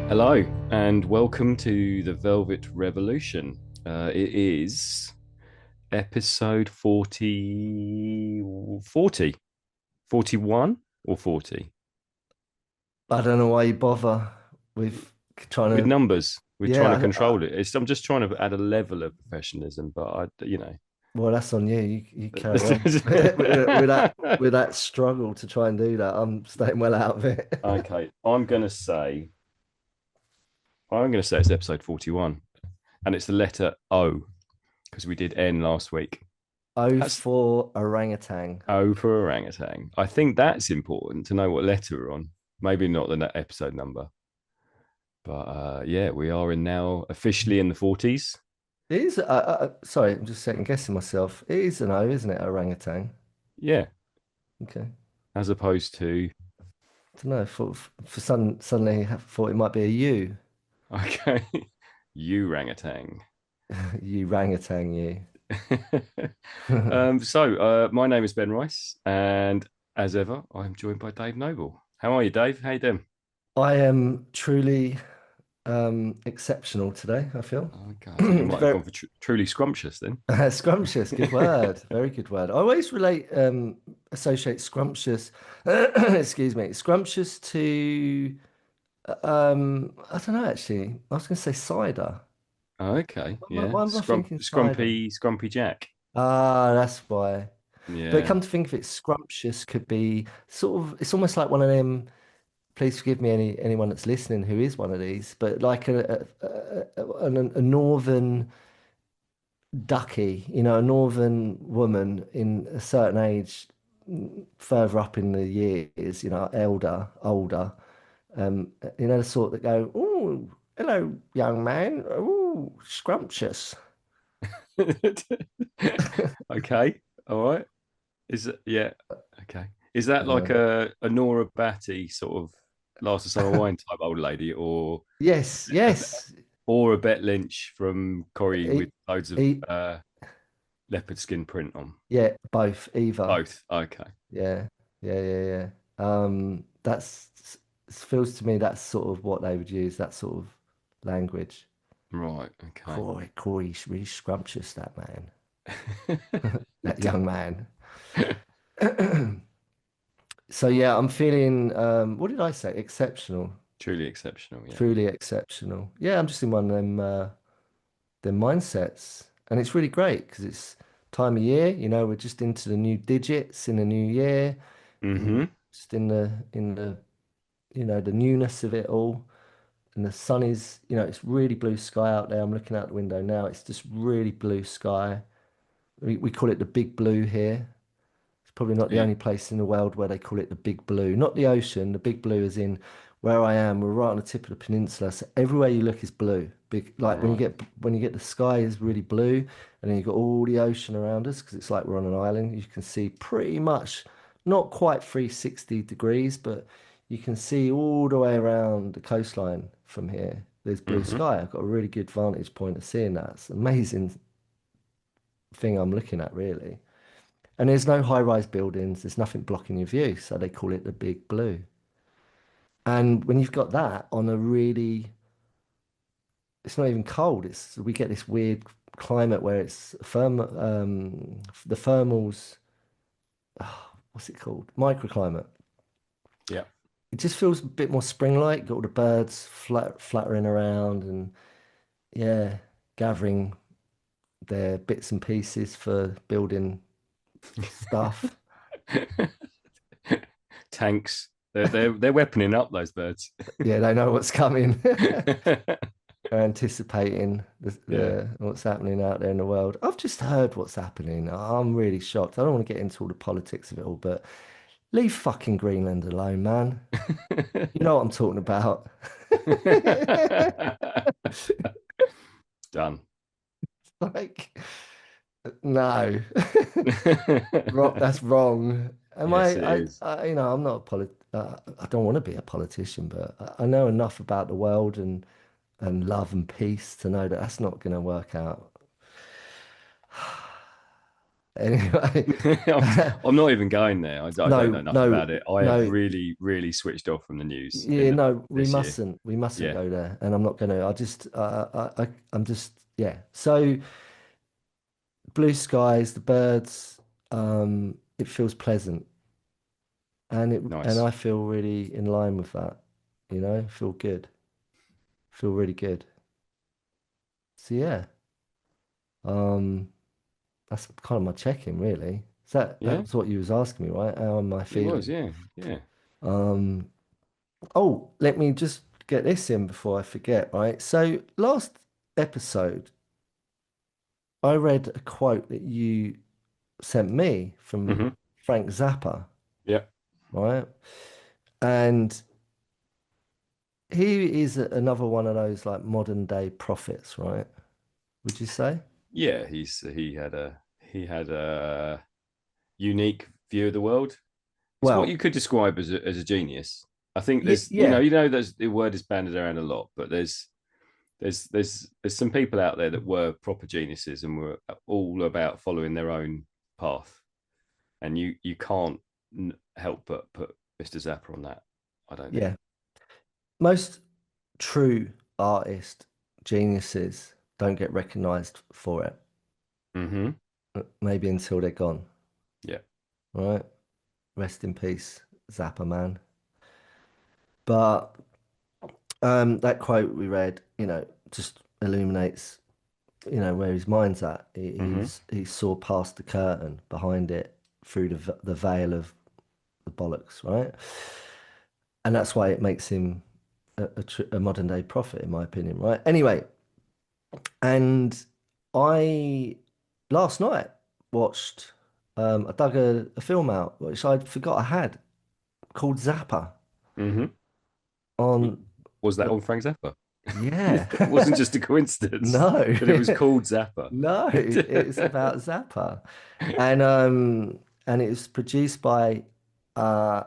Hello, and welcome to the Velvet Revolution. It is episode 41 or 40 I don't know why you bother with trying with to. numbers. We're trying to Yeah, control it. I'm just trying to add a level of professionalism, but well, that's on you. You carry on with that struggle to try and do that. I'm staying well out of it. Okay, I'm gonna say it's episode 41, and it's the letter O because we did N last week. O That's for orangutan. O for orangutan. I think that's important to know what letter we're on. Maybe not the episode number, but yeah, we are in now officially in the 40s. It is. Sorry, I'm just second guessing myself. It is an O, isn't it? Orangutan. Yeah, Okay. as opposed to I don't know. For suddenly I thought it might be a U. okay, orangutan. You orangutan, you. My name is Ben Rice, and as ever, I'm joined by Dave Noble. How are you, Dave? How you doing? I am truly exceptional today, I feel. Okay, I think you might have Very, gone for truly scrumptious then. Scrumptious, good word. Very good word. I always associate scrumptious, excuse me, scrumptious to, I don't know actually. I was going to say cider. Okay, yeah, Why am I thinking cider? Scrumpy Jack. Ah, that's why. But Yeah, come to think of it, scrumptious could be sort of, it's almost like one of them. Please forgive me, anyone that's listening who is one of these, but like a northern ducky, a northern woman in a certain age, further up in the years, older, the sort that go, "Oh, hello, young man. Oh, scrumptious." okay, all right. Is it yeah? Okay. Is that like Uh, a Nora Batty sort of Last of Summer Wine type old lady, yes, a, yes. or a Bet Lynch from Corrie with E, loads of e, leopard skin print on? yeah, both, either. Both. Okay. Yeah, yeah. That's feels to me that's sort of what they would use, that sort of language. Right. Okay. Corey's really scrumptious, that man, that young man. So yeah, I'm feeling what did I say? Exceptional, Truly exceptional. Yeah. truly exceptional. Yeah, I'm just in one of them mindsets, and it's really great because it's time of year. We're just into the new digits in the new year, and Mm-hmm. just in the the newness of it all. And the sun is, it's really blue sky out there. I'm looking out the window now. It's just really blue sky. We call it the big blue here. It's probably not the Yeah. only place in the world where they call it the big blue. Not the ocean. The big blue is in where I am. We're right on the tip of the peninsula. So everywhere you look is blue. Big, like Right. when you get the sky is really blue, and then you've got all the ocean around us because it's like we're on an island. You can see pretty much not quite 360 degrees, but you can see all the way around the coastline from here. There's blue Mm-hmm. sky. I've got a really good vantage point of seeing that. It's an amazing thing I'm looking at, really. And there's no high-rise buildings, there's nothing blocking your view, so they call it the big blue. And when you've got that on a really, it's not even cold, it's we get this weird climate where it's the thermals, what's it called? Microclimate. Yeah. It just feels a bit more spring-like, got all the birds fluttering around and yeah, gathering their bits and pieces for building stuff. Tanks. They're weaponing up those birds. Yeah, they know what's coming. Are anticipating Yeah. the what's happening out there in the world. I've just heard what's happening. I'm really shocked. I don't want to get into all the politics of it all, but leave fucking Greenland alone, man. You know what I'm talking about. Done. Like, no, that's wrong. Am Yes, it is. I'm not a I don't want to be a politician, but I know enough about the world and love and peace to know that that's not going to work out. Anyway, I'm, I'm not even going there. I don't know no, enough no, about it. I have no. really, really switched off from the news Yeah, in no, we this year. mustn't. We mustn't Yeah, go there. And I'm not going to. I'm just, yeah. So blue skies, the birds, it feels pleasant. And nice. I feel really in line with that, feel good, feel really good. So yeah, um, that's kind of my check-in really. So Yeah, that's what you was asking me, right? How am I it was. feeling? Yeah, yeah. Um, oh, let me just get this in before I forget, right? So last episode, I read a quote that you sent me from Hmm. Frank Zappa, Yeah, right? And he is another one of those like modern day prophets, right? Would you say? yeah. He had a unique view of the world. It's what Well, you could describe as a genius. I think yeah, there's, yeah, there's the word is banded around a lot, but there's some people out there that were proper geniuses and were all about following their own path, and you can't help but put Mr. Zappa on that. I don't think. yeah. Most true artist geniuses don't get recognized for it, Mm-hmm. maybe until they're gone, Yeah. right? Rest in peace, Zappa man. But that quote we read, just illuminates, where his mind's at. Mm-hmm. He saw past the curtain, behind it, through the veil of the bollocks, right? And that's why it makes him a modern day prophet, in my opinion, right? Anyway, and I last night watched, I dug a film out which I forgot I had called Zappa Mm-hmm. on Was that the, on Frank Zappa? yeah. It wasn't just a coincidence No, that it was called Zappa. no, it's about Zappa. And it was produced by uh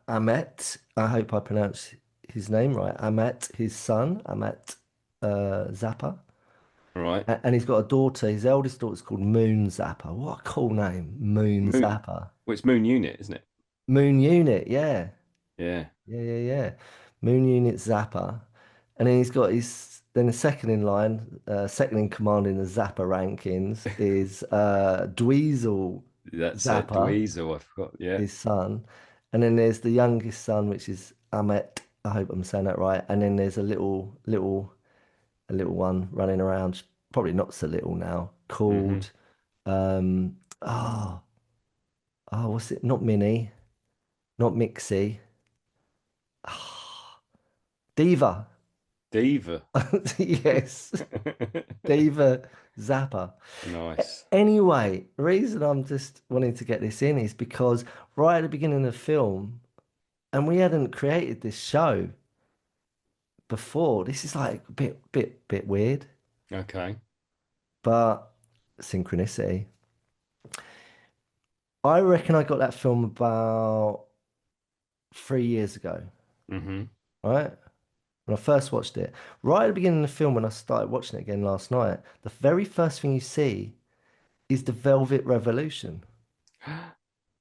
Ahmet. I hope I pronounced his name right. Ahmet, his son, Ahmet Zappa. Right. And he's got a daughter. His eldest daughter's called Moon Zappa. What a cool name, Moon Moon. Zappa. Well, it's Moon Unit, isn't it? Moon Unit, yeah. Yeah. Yeah. Moon Unit Zappa. And then he's got then the second in line, second in command in the Zappa rankings is Dweezil That's it. Zappa, Dweezil. I forgot. Yeah. his son. And then there's the youngest son, which is Ahmet. I hope I'm saying that right. And then there's a little one running around, probably not so little now, Mm-hmm. called um oh, what's it? Not Minnie, not Mixie. Diva. Diva. Yes, Diva Zappa. Nice. Anyway, the reason I'm just wanting to get this in is because right at the beginning of the film, and we hadn't created this show before. This is like a bit weird, Okay. but synchronicity. I reckon I got that film about 3 years ago, Mm-hmm. right? When I first watched it. Right at the beginning of the film, when I started watching it again last night, the very first thing you see is the Velvet Revolution.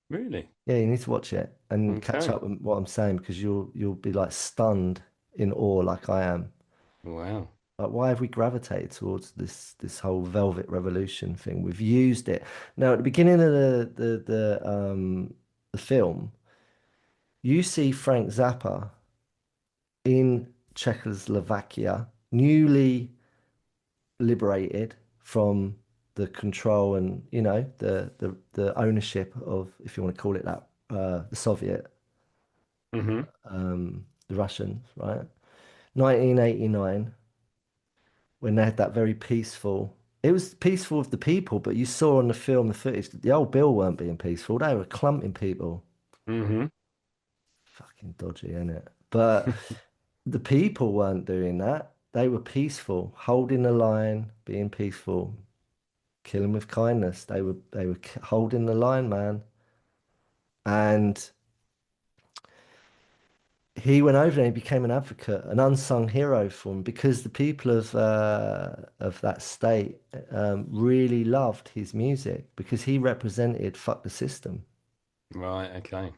Really? Yeah, you need to watch it and catch Okay. up with what I'm saying because you'll be like stunned in awe like I am. Wow. Like, why have we gravitated towards this whole Velvet Revolution thing? We've used it. Now, at the beginning of the film, you see Frank Zappa in Czechoslovakia, newly liberated from the control and the ownership of, if you want to call it that, the Soviet, Mm-hmm. the Russians, right? 1989, when they had that very peaceful. It was peaceful with the people, but you saw on the film, the footage, that the old Bill weren't being peaceful. They were clumping people. Mm-hmm. Fucking dodgy, innit? But the people weren't doing that. They were peaceful, holding the line, being peaceful, killing with kindness. They were holding the line, man. And he went over there and became an advocate, an unsung hero for him because the people of that state really loved his music because he represented fuck the system. Right. Okay.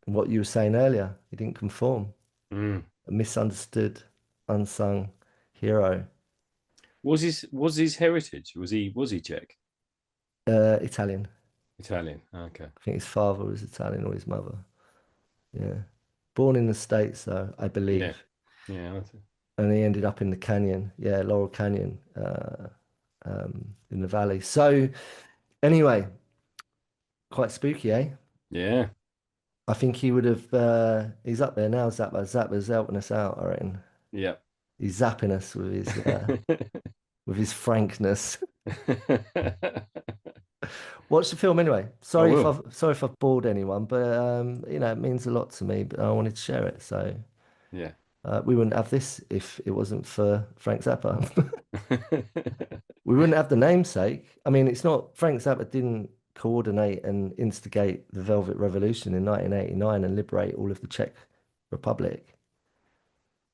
And what you were saying earlier, he didn't conform. Mm. A misunderstood, unsung hero. Was his heritage? Was he Czech? Italian. Italian. Okay. I think his father was Italian or his mother. Yeah. Born in the States, though, I Yeah. believe. Yeah. And he ended up in the canyon. Yeah, Laurel Canyon, in the valley. So, anyway, quite spooky, eh? Yeah. I think he would have, he's up there now, Zappa. Zappa's helping us out, I reckon. Yeah. He's zapping us with his frankness. Watch the film anyway. I will. Sorry if I've bored anyone, but it means a lot to me, but I wanted to share it. So Yeah. we wouldn't have this if it wasn't for Frank Zappa. We wouldn't have the namesake. I mean, it's not Frank Zappa didn't coordinate and instigate the Velvet Revolution in 1989 and liberate all of the Czech Republic,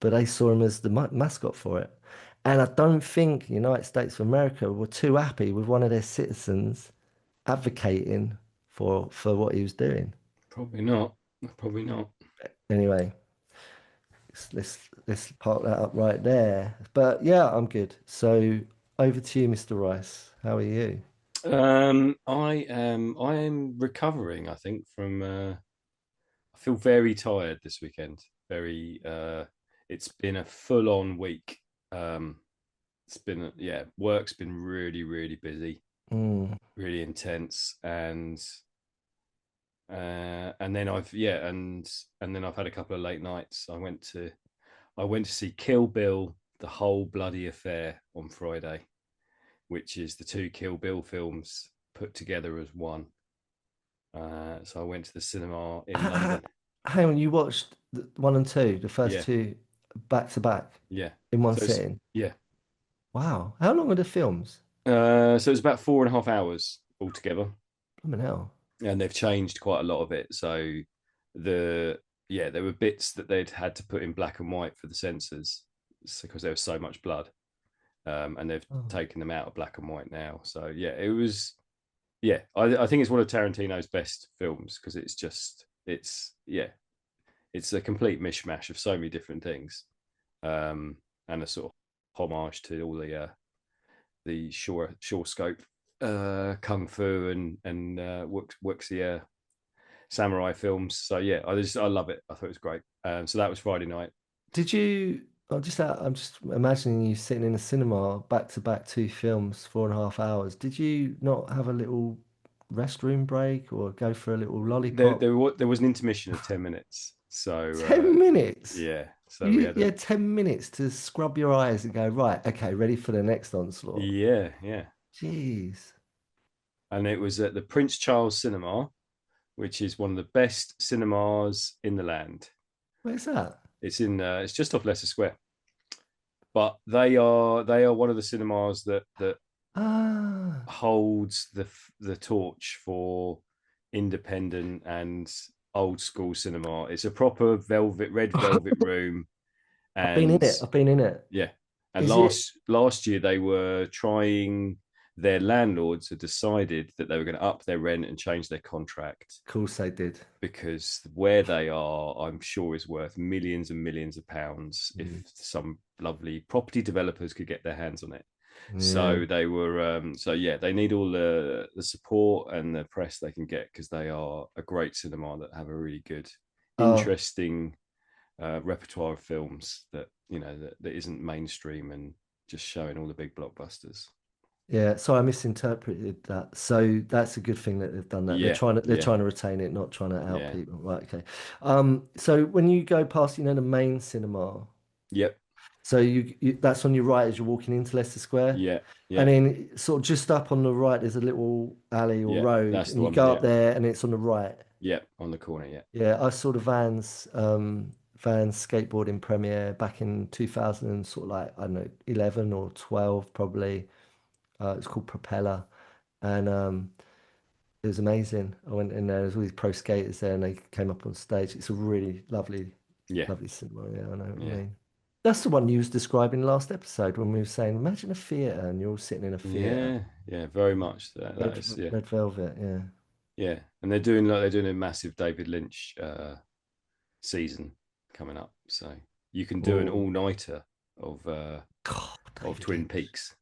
but they saw him as the mascot for it. And I don't think the United States of America were too happy with one of their citizens advocating for what he was doing. Probably not. Probably not. Anyway, let's park that up right there. But yeah, I'm good. So over to you, Mr. Rice. How are you? I am recovering, I think, from I feel very tired this weekend. Very it's been a full-on week. Um it's been yeah, work's been really, really busy, Mm. really intense, and then I've yeah, and then I've had a couple of late nights. I went to see Kill Bill, the whole bloody affair on Friday, which is the two Kill Bill films put together as one. So I went to the cinema in Ha- London. Hang on, you watched one and two, the first Yeah, two back to back yeah. in one So it's sitting. yeah. Wow. How long are the films? So it's about 4.5 hours altogether, Blooming hell. and they've changed quite a lot of it. So the yeah, there were bits that they'd had to put in black and white for the censors because there was so much blood, and they've Oh. taken them out of black and white now. So yeah, it was yeah. I think it's one of Tarantino's best films because it's yeah, it's a complete mishmash of so many different things, and a sort of homage to all the shore scope kung fu and wuxia samurai films. So yeah, I love it. I thought it was great. So that was Friday night. Did you? I'm just imagining you sitting in a cinema back to back two films, 4.5 hours. Did you not have a little restroom break or go for a little There lollipop? there was an intermission of 10 minutes. So 10 minutes. yeah, so we You had a had 10 minutes to scrub your eyes and go, right, okay, ready for the next onslaught. yeah, Jeez. and it was at the Prince Charles Cinema, which is one of the best cinemas in the land. Where's that? It's just off Leicester Square, but they are one of the cinemas that Ah, holds the torch for independent and old school cinema. It's a proper red velvet room, I've been in and it. I've been in it. yeah. And Is it? last year they were trying. Their landlords had decided that they were going to up their rent and change their contract Of course they did. because where they are, I'm sure, is worth millions and millions of pounds if Mm. some lovely property developers could get their hands on it. Yeah. So they were, so yeah, they need all the support and the press they can get because they are a great cinema that have a really good, Oh, interesting repertoire of films that that isn't mainstream and just showing all the big blockbusters. yeah. So I misinterpreted that. So that's a good thing that they've done that. Yeah, They're yeah, trying to retain it, not trying to out yeah, people. Right. Okay. So when you go past, the main cinema, yep, so that's on your right as you're walking into Leicester Square. yeah, And yeah, then sort of just up on the right, there's a little alley or yeah. road, That's and the you one. go Yeah, up there and it's on the right. yeah, on the corner. Yeah. Yeah, I saw the Vans skateboarding premiere back in 2000 and sort of like, I don't know, 11 or 12 probably. It's called Propeller. And it was amazing. I went in there, there's all these pro skaters there and they came up on stage. It's a really lovely Yeah, Lovely cinema. Yeah, I know what you yeah, mean. That's the one you was describing last episode when we were saying, imagine a theatre and you're all sitting in a theatre. yeah, yeah. Very much that. That Red, is, yeah, red velvet. Yeah. yeah. And they're doing a massive David Lynch season coming up, so you can do an Oh, all nighter God, of David Twin Lynch. Peaks.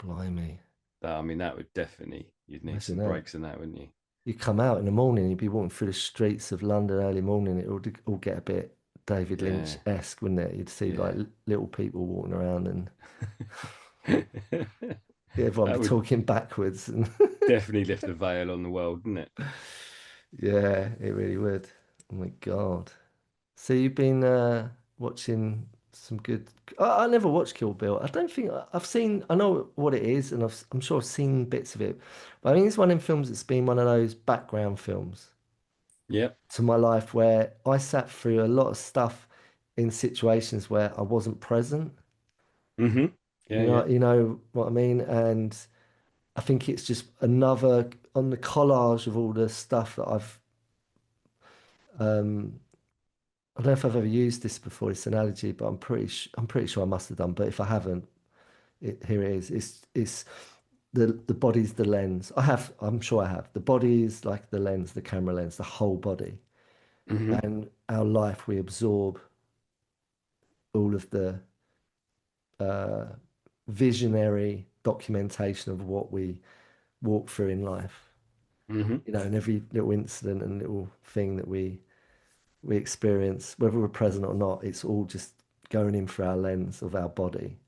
Blimey. That I mean, that would definitely you'd need Imagine some that. breaks in that, wouldn't you? You come out in the morning, you'd be walking through the streets of London early morning. It would all get a bit David Yeah, Lynch-esque, wouldn't it? You'd see like yeah. little people walking around and everyone be That would talking backwards. And definitely lift the veil on the world, wouldn't it? yeah, it really would. Oh my God. So you've been watching some good. I never watched Kill Bill. I don't think I've seen. I know what it is, and I'm sure I've seen bits of it. But I think it's one of them films that's been one of those background films Yep. to my life where I sat through a lot of stuff in situations where I wasn't present. Mm-hmm. Yeah, yeah. You know what I mean? And I think it's just another on the collage of all the stuff that um I don't know if I've ever used this before, this analogy, but I'm pretty sure I must have done. But if I haven't, here it is. It's the body's the lens. I'm sure I have. The body is like the lens, the camera lens, the whole body. Mm-hmm. And our life, we absorb all of the uh, visionary documentation of what we walk through in life. Mm-hmm. You know, and every little incident and little thing that we experience, whether we're present or not, it's all just going in through our lens of our body.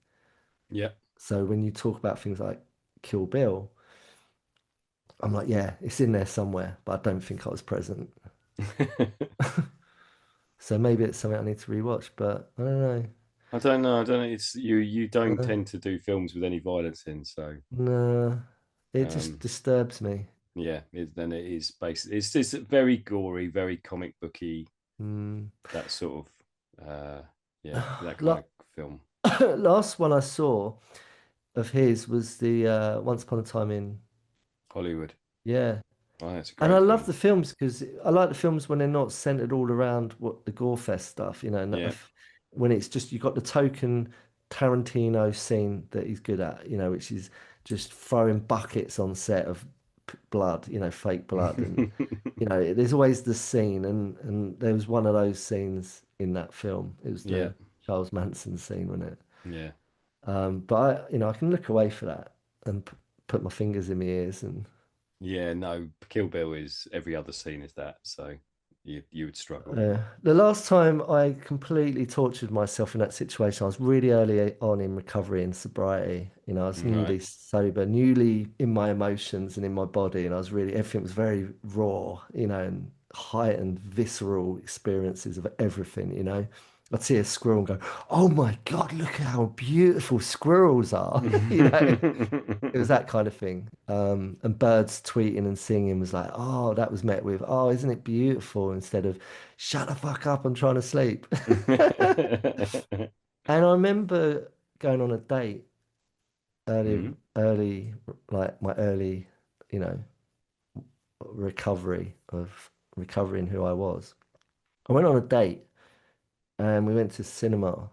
Yep. So when you talk about things like Kill Bill, I'm like, yeah, it's in there somewhere, but I don't think I was present. So maybe it's something I need to rewatch, but I don't know. I don't know. I don't know. It's you. You don't Uh, tend to do films with any violence in, so no, it just um, disturbs me. yeah. Then it is basically it's very gory, very comic booky. Mm. That sort of yeah, that kind La- of film. Last one I saw of his was the Once Upon a Time in, Hollywood. yeah. Oh, that's a And I great love film. the films because I like the films when they're not centered all around what the gore fest stuff, you know, Yeah. when it's just you got the token Tarantino scene that he's good at, you know, which is just throwing buckets on set of blood, you know, fake blood, and you know, there's always the scene, and there was one of those scenes in that film. It was Yeah. the Charles Manson scene, wasn't it? Yeah. But you know, I can look away for that and put my fingers in my ears and. Yeah. No, Kill Bill is every other scene is that, so you would struggle. The last time I completely tortured myself in that situation, I was really early on in recovery and sobriety. You know, I was Right. newly sober, newly in my emotions and in my body, and I was really, everything was very raw, you know, and heightened visceral experiences of everything, you know. I'd see a squirrel and go, "Oh my God, look at how beautiful squirrels are," you know. It was that kind of thing. And birds tweeting and singing was like, oh, that was met with, oh, isn't it beautiful? Instead of, shut the fuck up, I'm trying to sleep. And I remember going on a date early, Mhm. early, like my early, you know, recovery of recovering who I was. I went on a date and we went to cinema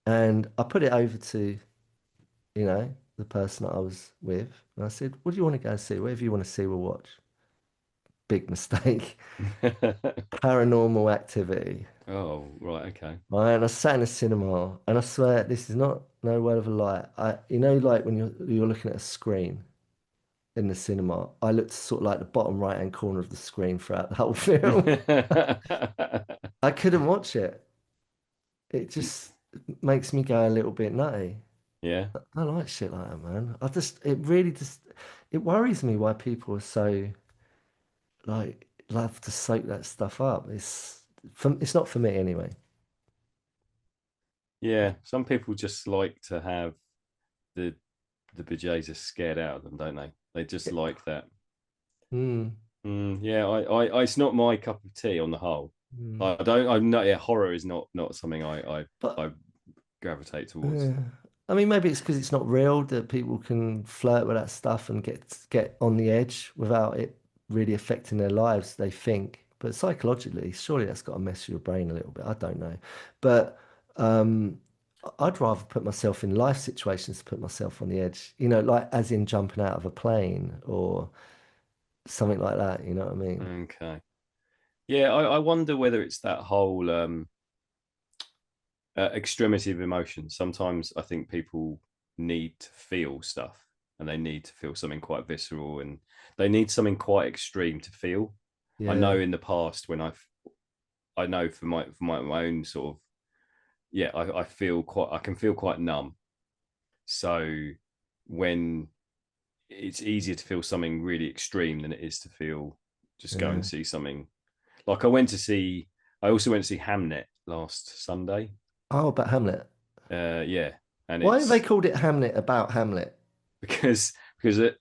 and I put it over to, you know, the person that I was with. And I said, what do you want to go see? Whatever you want to see, we'll watch. Big mistake. Paranormal activity. Oh, right, okay. Right, and I sat in a cinema, and I swear this is not no word of a lie. You know, like when you're looking at a screen in the cinema, I looked sort of like the bottom right hand corner of the screen throughout the whole film. I couldn't watch it. It just makes me go a little bit nutty. Yeah. I don't like shit like that, man. It really just, it worries me why people are so like love to soak that stuff up. It's not for me anyway. Yeah. Some people just like to have the the bejesus scared out of them, don't they? They just Yeah. like that. Mm, Yeah, it's not my cup of tea on the whole. mm. I don't. I'm not. Yeah, horror is not something But I gravitate towards. uh, I mean, maybe it's because it's not real that people can flirt with that stuff and get on the edge without it really affecting their lives, they think. but psychologically, surely that's got to mess with your brain a little bit. I don't know, but um, I'd rather put myself in life situations to put myself on the edge. You know, like as in jumping out of a plane or something like that. You know what I mean? Okay. Yeah, I wonder whether it's that whole extremity of emotion. Sometimes I think people need to feel stuff and they need to feel something quite visceral and they need something quite extreme to feel. I know Yeah, in the past when I know my own sort of yeah, I feel quite I can feel quite numb. So when it's easier to feel something really extreme than it is to feel just go and yeah. see something. Like I also went to see Hamnet last Sunday. Oh, but Hamlet. Yeah, and Why have they it's called it Hamlet about Hamlet? because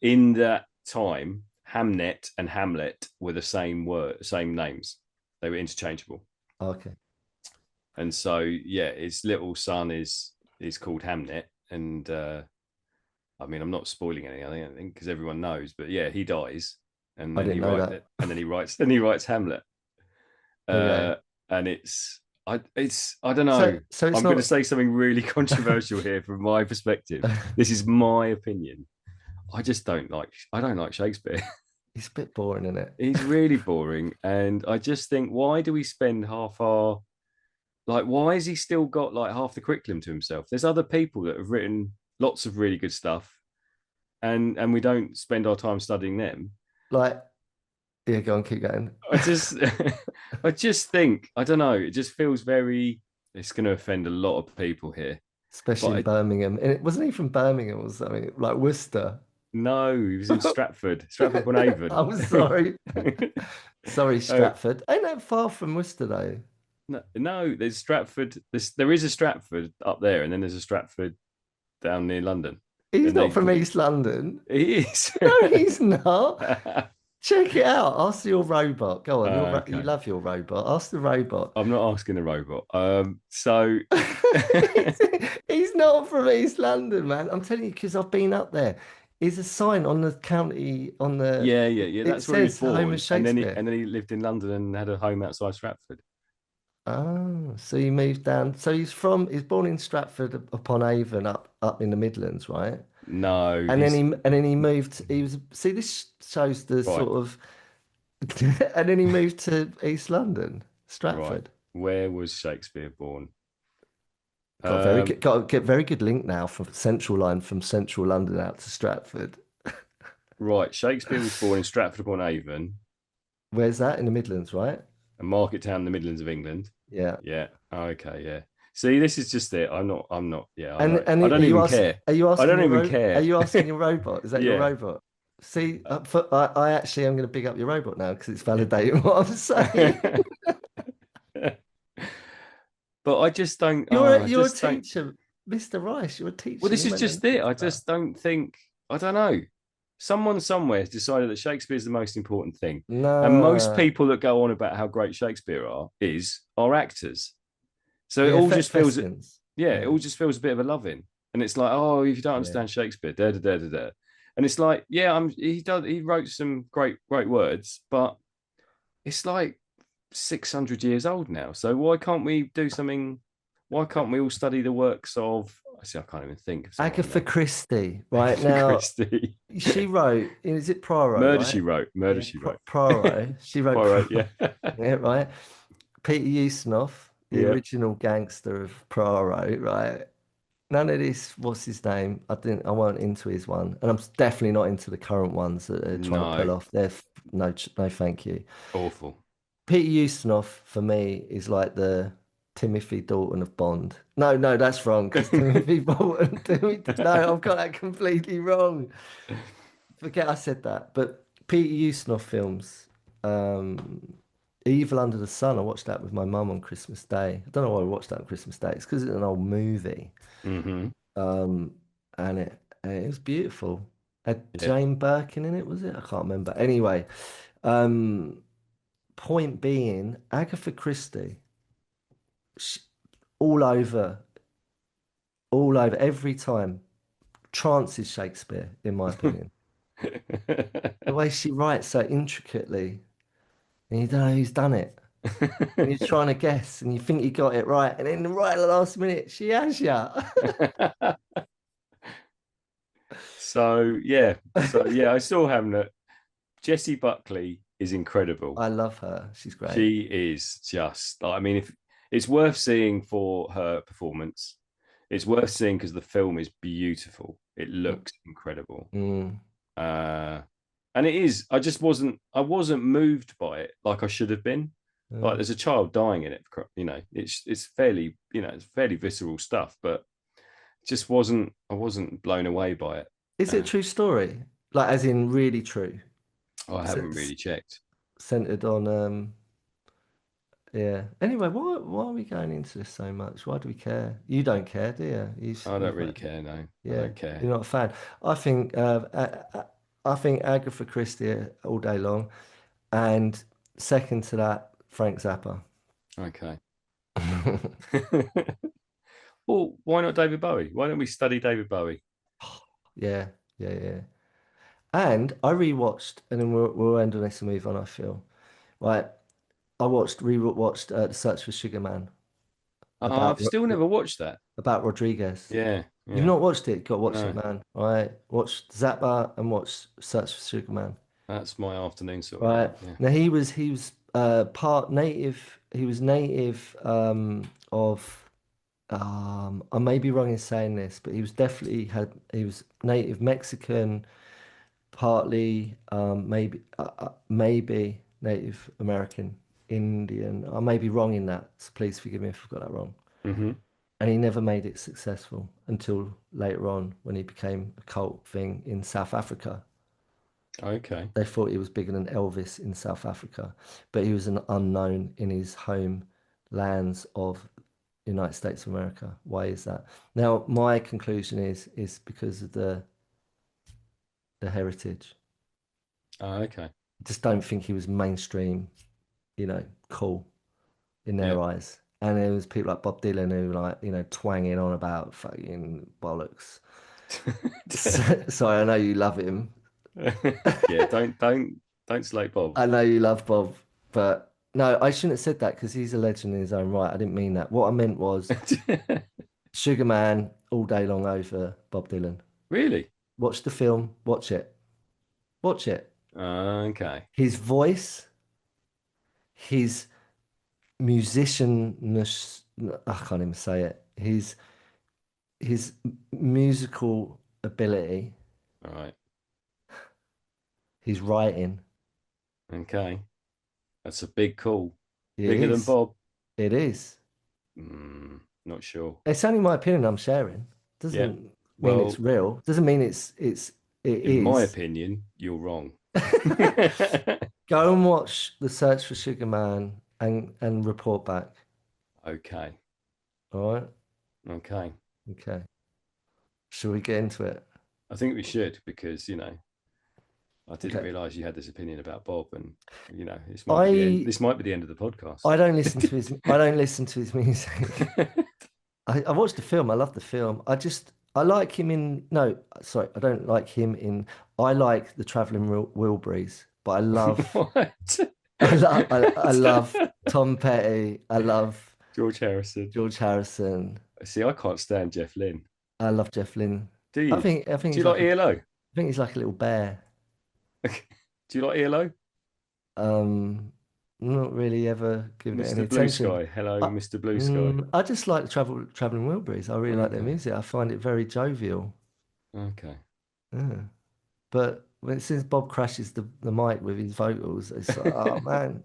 in that time, Hamnet and Hamlet were the same word, same names. They were interchangeable, Okay, and so yeah, his little son is called Hamnet, and I mean, I'm not spoiling anything, I think, because everyone knows, but yeah, he dies, and I then didn't know that. then he writes Hamlet, Okay, uh, and I don't know. so it's I'm going to not. say something really controversial here from my perspective. This is my opinion. I don't like Shakespeare. It's a bit boring, isn't it? He's really boring, and I just think, why do we spend half our like? Why has he still got like half the curriculum to himself? There's other people that have written lots of really good stuff, and we don't spend our time studying them. Like, yeah, go on, keep going. I just I just think I don't know. It just feels very. It's going to offend a lot of people here, but Especially in Birmingham. And it wasn't even Birmingham or something, like Worcester. no, he was in Stratford upon Avon. I'm sorry. Sorry, Oh Stratford. Ain't that far from Worcester, though? no, no, there's Stratford. There is a Stratford up there, and then there's a Stratford down near London, He's and not from East London. he is. No, he's not. Check it out. Ask your robot. Go on. You Okay, love your robot. Ask the robot. I'm not asking the robot. So he's, he's not from East London, man. I'm telling you because I've been up there. There's a sign on the county on the. yeah, It that's where he was says Home of born, Shakespeare. and then he lived in London and had a home outside Stratford. Oh, so he moved down. So he's born in Stratford upon Avon up in the Midlands, right? No, And then he's he moved. He was see this shows the right, sort of, and then he moved to East London, right. Stratford. Where was Shakespeare born? Got to get very good link now from Central Line from Central London out to Stratford. Right, Shakespeare was born in Stratford upon Avon, Where's that in the Midlands, right? a market town in the Midlands of England. Yeah. Yeah. Okay. Yeah. See, this is just it. I'm not. Yeah. I know. And I don't even care. are you I asking don't your even are care. you asking your robot? Is that your Yeah. robot? See, I actually am going to big up your robot now because it's validating what I'm saying. But I just don't. I You're a just don't. teacher, Mr. Rice. You're a Well, teacher. this You're is meant to just know it. this I stuff. just don't think. I don't know. Someone somewhere has decided that Shakespeare is the most important thing, and most Nah. people that go on about how great Shakespeare are actors. So it Yeah, all just feels, Thespians. yeah, it Yeah. all just feels a bit of a loving. And it's like, oh, if you don't Yeah. understand Shakespeare, da da da da da. And it's like, yeah, he wrote some great words, but it's like 600 years old now. So why can't we do something? Why can't we all study the works of? I see, I can't even think of someone Agatha now. Christie, right Agatha now, Christie. she wrote, is it Poirot, Murder She right? Wrote. Murder Yeah, She Wrote. Poirot. She wrote Poirot, Poirot. yeah. Yeah, right. Peter Ustinov, the Yeah. original gangster of Poirot, right? None of this, what's his name? I weren't into his one. And I'm definitely not into the current ones that they're trying to pull No. off. No, thank you. Awful. Peter Ustinov for me is like the Timothy Dalton of Bond. No, that's wrong because Timothy Dalton. No, I've got that completely wrong. Forget I said that. But Peter Ustinov films, um, Evil Under the Sun. I watched that with my mum on Christmas Day. I don't know why I watched that on Christmas Day. It's because it's an old movie, Hmm. um, and it was beautiful. Had Yeah. Jane Birkin in it, was it? I can't remember. Anyway, um, point being, Agatha Christie, sh all over, all over, every time, trances Shakespeare, in my opinion. The way she writes so intricately, and you don't know who's done it. And you're trying to guess, and you think you got it right, and then right at the last minute, she has you. So yeah, I still haven't. Jessie Buckley is incredible. I love her. She's great. She is just. I mean, if it's worth seeing for her performance, it's worth seeing because the film is beautiful. It looks incredible. Mm, Uh, and it is. I wasn't moved by it like I should have been. Like mm. there's a child dying in it. It's fairly, it's fairly visceral stuff, but just wasn't. I wasn't blown away by it. Is it a Uh, true story? Like, as in really true? I Is haven't it really checked. centered on yeah. Anyway, why are we going into this so much? Why do we care? You don't care, do you? I don't You've really care. No, I yeah, don't care. you're not a fan. I think I think Agatha Christie all day long, and second to that, Frank Zappa. Okay. Well, why not David Bowie? Why don't we study David Bowie? Yeah, yeah, yeah. And I rewatched, and then we'll end on this and move on, I feel. Right. I rewatched The Search for Sugar Man about I've still never watched that. about Rodriguez. Yeah, You've yeah. not watched it? Got to watch it, No, man. Right. Watch Zappa and watch Search for Sugar Man. that's my afternoon sorted Right. out. Yeah. Now he was part native. He was native of I may be wrong in saying this, but he was native Mexican, partly maybe Native American, Indian. I may be wrong in that, so please forgive me if I've got that wrong. Hmm. And he never made it successful until later on when he became a cult thing in South Africa. Okay. They thought he was bigger than Elvis in South Africa, but he was an unknown in his home lands of United States of America. Why is that? Now, my conclusion is because of the heritage. Okay. I just don't think he was mainstream, cool in Yeah. their eyes. And there was people like Bob Dylan who like, twanging on about fucking bollocks. So I know you love him. Yeah. Don't slate Bob. I know you love Bob, but no, I shouldn't have said that because he's a legend in his own right. I didn't mean that. What I meant was Sugar Man all day long over Bob Dylan. Really? Watch the film, watch it. Watch it. Okay. His voice, his musicianness, I can't even say it. His musical ability, All right. his writing. Okay. That's a big call. It Bigger than is. Bob. It is. Not sure. It's only my opinion I'm sharing. Yeah. Doesn't mean it's Well, real. Doesn't mean it in my is. opinion, you're wrong. Go and watch The Search for Sugar Man and report back. Okay. All right. Okay. Okay. Shall we get into it? I think we should because, I didn't Okay. realize you had this opinion about Bob, and this might be the end. I This might be the end of the podcast. I don't listen to his music. I watched the film. I love the film. I like him in no, sorry, I don't like him in. I like the Traveling Wilburys, but What? I love Tom Petty. I love George Harrison. George Harrison. See, I can't stand Jeff Lynne. I love Jeff Lynne. Do you? I think Do you like ELO? I think he's like a little bear. Do you like ELO? Um, Not really ever given it any Mr. Blue attention. Sky. Hello, I, Mr. Blue Sky. I just like the Traveling Wilburys. I really like their Okay. music. I find it very jovial. Okay. Yeah. But since Bob crashes the mic with his vocals, it's like, oh man.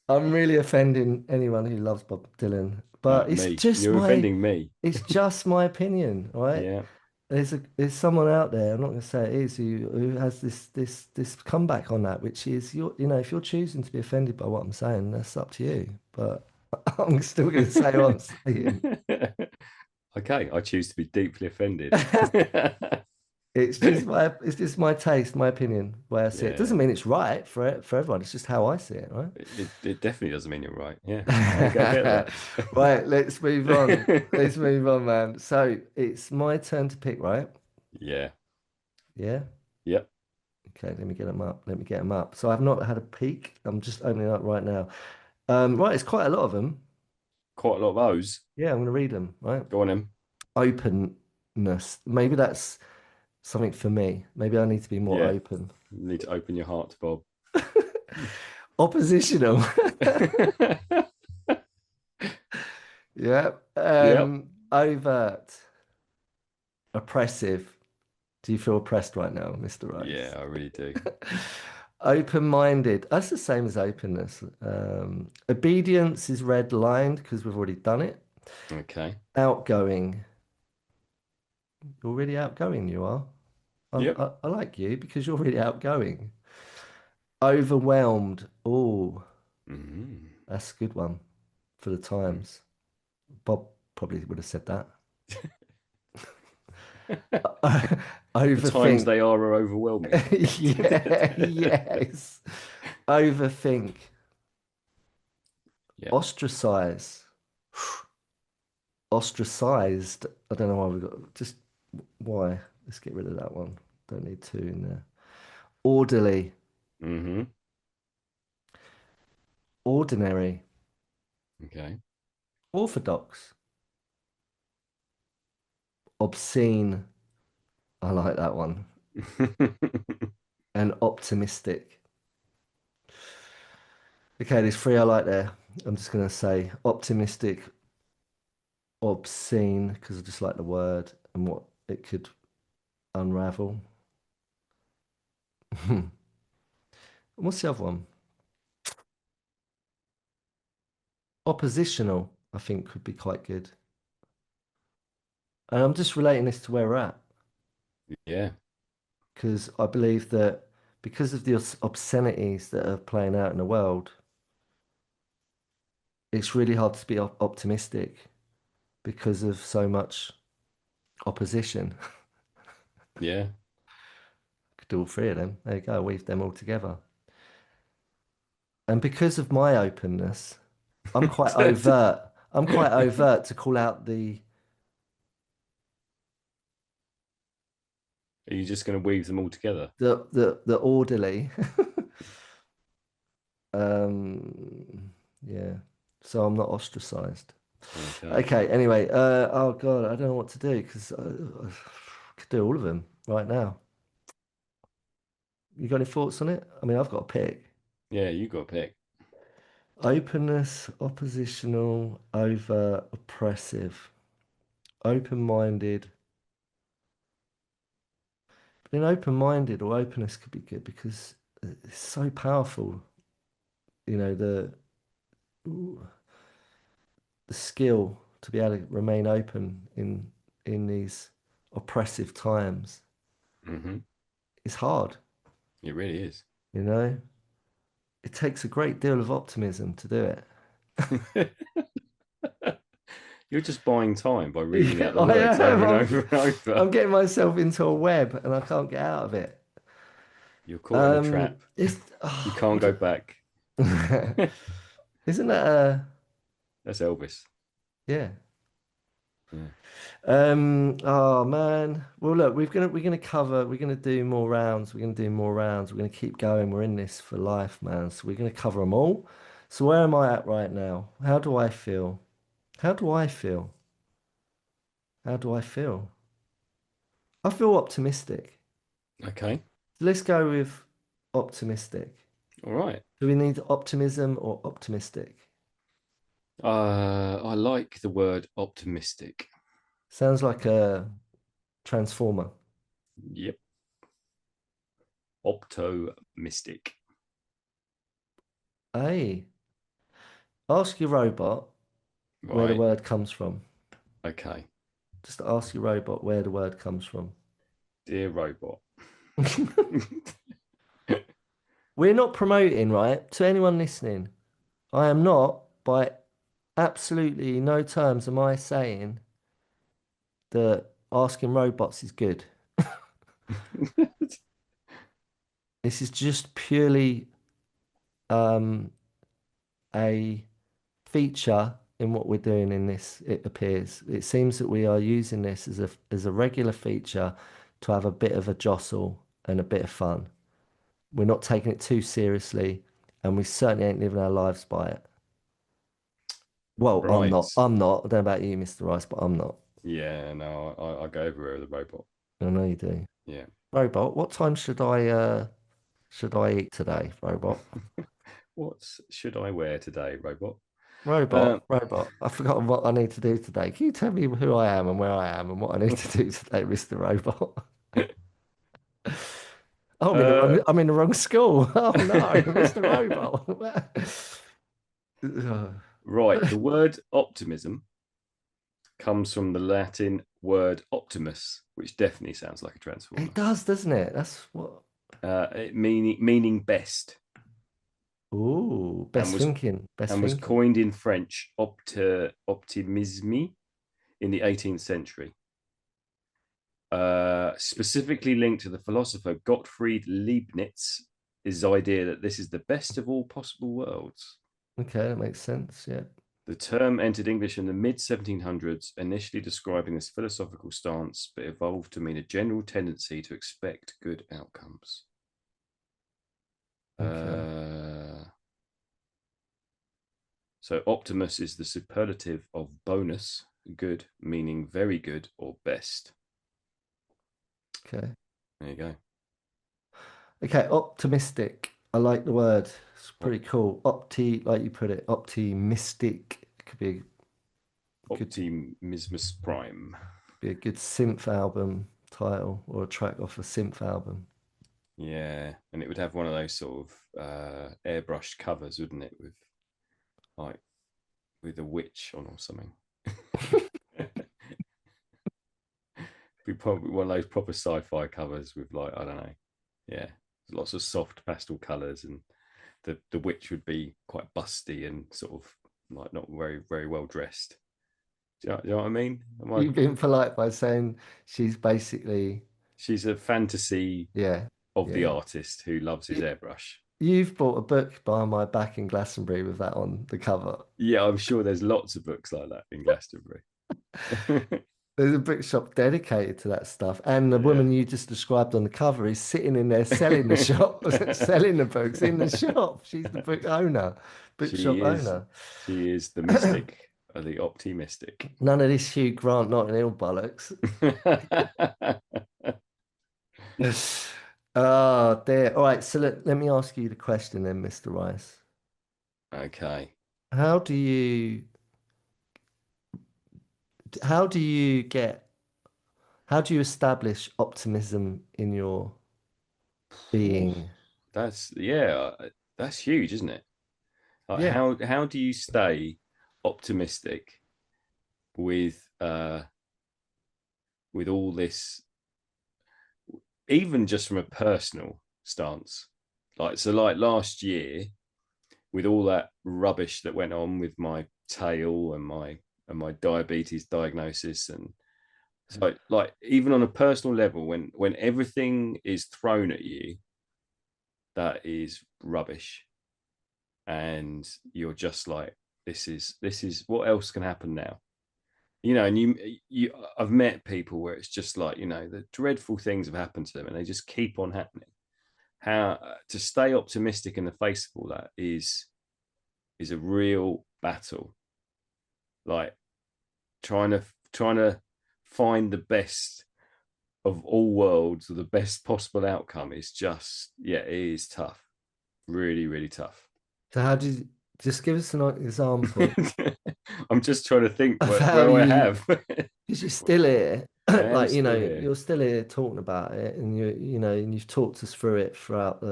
I'm really offending anyone who loves Bob Dylan. But Me. You're offending me. it's just my opinion, right? Yeah. There's someone out there, I'm not going to say it is, who has this comeback on that, which is if you're choosing to be offended by what I'm saying, that's up to you. But I'm still going to say what I'm saying. Okay, I choose to be deeply offended. It's just my taste, my opinion, the way I see it. Yeah, Doesn't mean it's right for everyone. It's just how I see it, right? it definitely doesn't mean you're right. Yeah, I get that. Right, let's move on. Let's move on, man. So it's my turn to pick, right? Yeah. Yeah. Yep. Okay, let me get them up. Let me get them up. So I've not had a peek. I'm just opening up right now. Right, it's quite a lot of them. Quite a lot of those. Yeah, I'm going to read them, right? Go on him. Openness. Maybe that's something for me. Maybe I need to be more Yeah. open. You need to open your heart to Bob. Oppositional. Yeah. Yep. Overt. Oppressive. Do you feel oppressed right now, Mr. Yeah, Rice? I really do. Open-minded. That's the same as openness. Obedience is red-lined because we've already done it. Okay. Outgoing. You're really outgoing, you are. Yep. I like you because you're really outgoing. Overwhelmed. Oh, Mm. that's a good one for the times. Bob probably would have said that. The times Overthink. they are overwhelming. Yeah, yes. Overthink. Yeah. Ostracize. Ostracized. I don't know why we got just why. Let's get rid of that one. Don't need two in there. Orderly. Hmm. Ordinary. Okay. Orthodox. Obscene. I like that one. And optimistic. Okay, there's three I like there. I'm just gonna say optimistic, obscene, because I just like the word and what it could unravel. What's the other one? Oppositional, I think could be quite good. And I'm just relating this to where we're at Yeah. because I believe that because of the obscenities that are playing out in the world, it's really hard to be optimistic because of so much opposition. Yeah. Could do all three of them. There you go, weave them all together. And because of my openness, I'm quite overt. I'm quite overt to call out Are you just going to weave them all together? the orderly. Yeah. So I'm not ostracized. Okay. Okay, anyway, oh God, I don't know what to do because I could do all of them right now. You got any thoughts on it? I mean, I've got a pick. Yeah, you got a pick. Openness, oppositional, over, oppressive, open-minded. Being open-minded or openness could be good because it's so powerful. You know, the skill to be able to remain open in these oppressive times Hmm. is hard, It really is. you know? It takes a great deal of optimism to do it. You're just buying time by reading Yeah, out the I words am. over and over and over. I'm getting myself into a web and I can't get out of it. You're caught in a trap. It's You oh, can't go back. isn't that a That's Elvis. yeah. Yeah. Oh man. Well, look, we're gonna do more rounds. We're gonna do more rounds. We're gonna keep going. We're in this for life, man. So we're gonna cover them all. So where am I at right now? How do I feel? How do I feel? How do I feel? I feel optimistic. Okay. So let's go with optimistic. All right. Do we need optimism or optimistic? I like the word optimistic. Sounds like a transformer. Yep. Optimistic. Hey, ask your robot where the Right. word comes from. Okay. Just ask your robot where the word comes from. Dear robot. We're not promoting, right? To anyone listening, I am not, by absolutely no terms, am I saying that asking robots is good. This is just purely um, a feature in what we're doing in this, it appears. It seems that we are using this as a regular feature to have a bit of a jostle and a bit of fun. We're not taking it too seriously, and we certainly ain't living our lives by it. Well, I'm Right. not. I'm not. I don't know about you, Mr. Rice, but I'm not. Yeah, no, I go everywhere with a robot. I know you do. Yeah. Robot, what time should I eat today, Robot? What should I wear today, robot? Robot, Um, Robot. I've forgotten what I need to do today. Can you tell me who I am and where I am and what I need to do today, Mr. Robot? Oh, uh, I'm in the wrong school. Oh no, Mr. Robot. right. The word optimism comes from the Latin word optimus, which definitely sounds like a It transformer. does, doesn't it? That's what. Meaning best, Ooh, and best thinking, best was thinking. coined in French optimisme in the 18th century. Specifically linked to the philosopher Gottfried Leibniz, his idea that this is the best of all possible worlds. Okay, that makes sense. Yeah. The term entered English in the mid 1700s, initially describing this philosophical stance, but evolved to mean a general tendency to expect good outcomes. Okay. Uh, so, optimus is the superlative of bonus, good, meaning very good or best. Okay. There you go. Okay. Optimistic. I like the word. It's Op- pretty cool. Like you put it, optimistic. It could good Optimismus Prime. be a good synth album title or a track off a synth album. Yeah, and it would have one of those sort of airbrushed covers, wouldn't it, with like with a witch on or something. Be probably one of those proper sci-fi covers with like I don't know, yeah, lots of soft pastel colours, and the witch would be quite busty and sort of like not very well dressed. Do you know what I mean? Am I? You've been polite by saying she's basically, She's a fantasy yeah, of the yeah. artist who loves his You, airbrush. you've bought a book behind my back in Glastonbury with that on the cover. Yeah, I'm sure there's lots of books like that in Glastonbury. There's a bookshop dedicated to that stuff. And the Yeah, woman you just described on the cover is sitting in there selling the shop, selling the books in the shop. She's the book owner, bookshop she is. owner. She is the mystic, the optimistic. None of this Hugh Grant, Notting Hill bollocks. Oh, dear. All right. So let me ask you the question then, Mr. Rice. Okay. How do you, how do you get, how do you establish optimism in your Ooh, being? that's yeah, that's huge, isn't it? Like Yeah. how do you stay optimistic with all this, even just from a personal stance? Like so, like last year, with all that rubbish that went on with my tail and my diabetes diagnosis, and so like even on a personal level, when everything is thrown at you, that is rubbish, and you're just like, this is what else can happen now, and you I've met people where it's just like, the dreadful things have happened to them and they just keep on happening. How to stay optimistic in the face of all that is a real battle, like trying to find the best of all worlds or the best possible outcome is just, yeah, it is tough, really tough. So how do you just give us an example I'm just trying to think of how where I you, have. because you're still here, I am like, still here. you're still here talking about it and and you've talked us through it throughout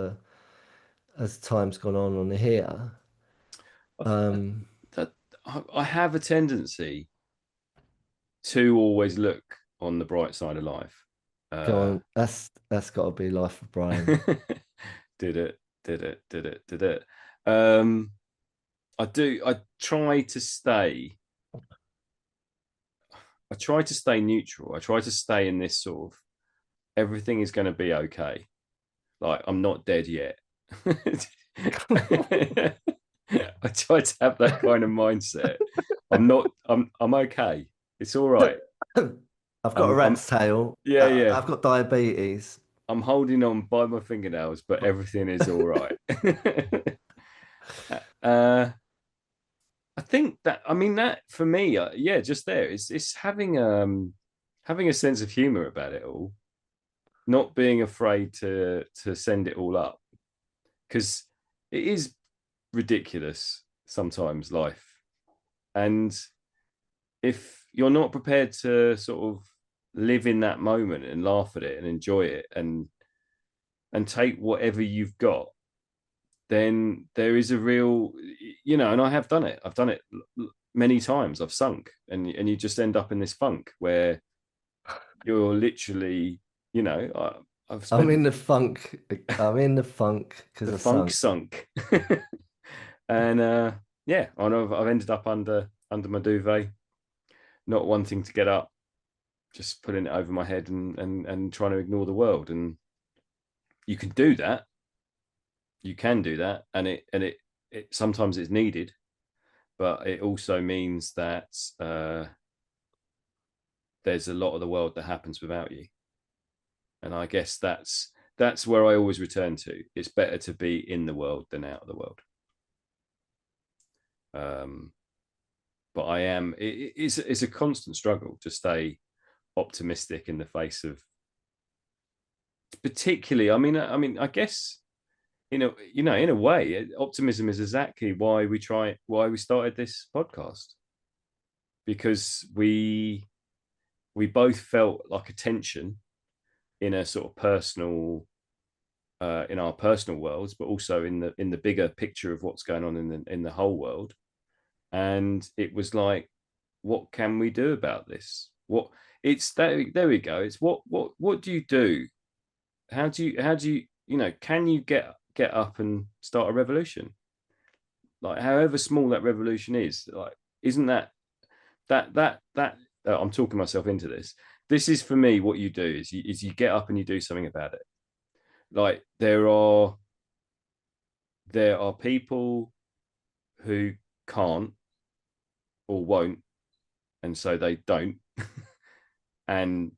as time's gone on here. I, Um, that I have a tendency to always look on the bright side of life. Go Uh, on. That's got to be life of Brian. did it, did it. Um, I do. I try to stay neutral. I try to stay in this sort of everything is going to be okay. Like I'm not dead yet. I try to have that kind of mindset. I'm not. I'm okay. It's all right. I've got a I'm. rat's tail. Yeah. Yeah. I've got diabetes. I'm holding on by my fingernails, but everything is all right. uh, I think that I mean that for me, yeah, just there, it's having a sense of humor about it all, not being afraid to send it all up because it is ridiculous sometimes life, and if you're not prepared to sort of live in that moment and laugh at it and enjoy it and take whatever you've got, then there is a real, and I have done it. I've done it many times. I've sunk, and you just end up in this funk where you're literally, I've I'm spent in the funk. I'm in the funk because the I funk sunk. sunk, and yeah, and I've ended up under my duvet, not wanting to get up, just putting it over my head and trying to ignore the world. And you can do that. You can do that, and it sometimes it's needed, but it also means that there's a lot of the world that happens without you. And I guess that's where I always return to. It's better to be in the world than out of the world. Um, but it's a constant struggle to stay optimistic in the face of, particularly. I guess in a way, optimism is exactly why we started this podcast, because we both felt like a tension in a sort of personal in our personal worlds, but also in the bigger picture of what's going on in the whole world. And it was like, what can we do about this? What it's there we go. It's what do you do? How do you can you get up and start a revolution? Like however small that revolution is, like isn't that I'm talking myself into this. This is for me what you do is you get up and you do something about it. Like there are people who can't or won't, and so they don't. And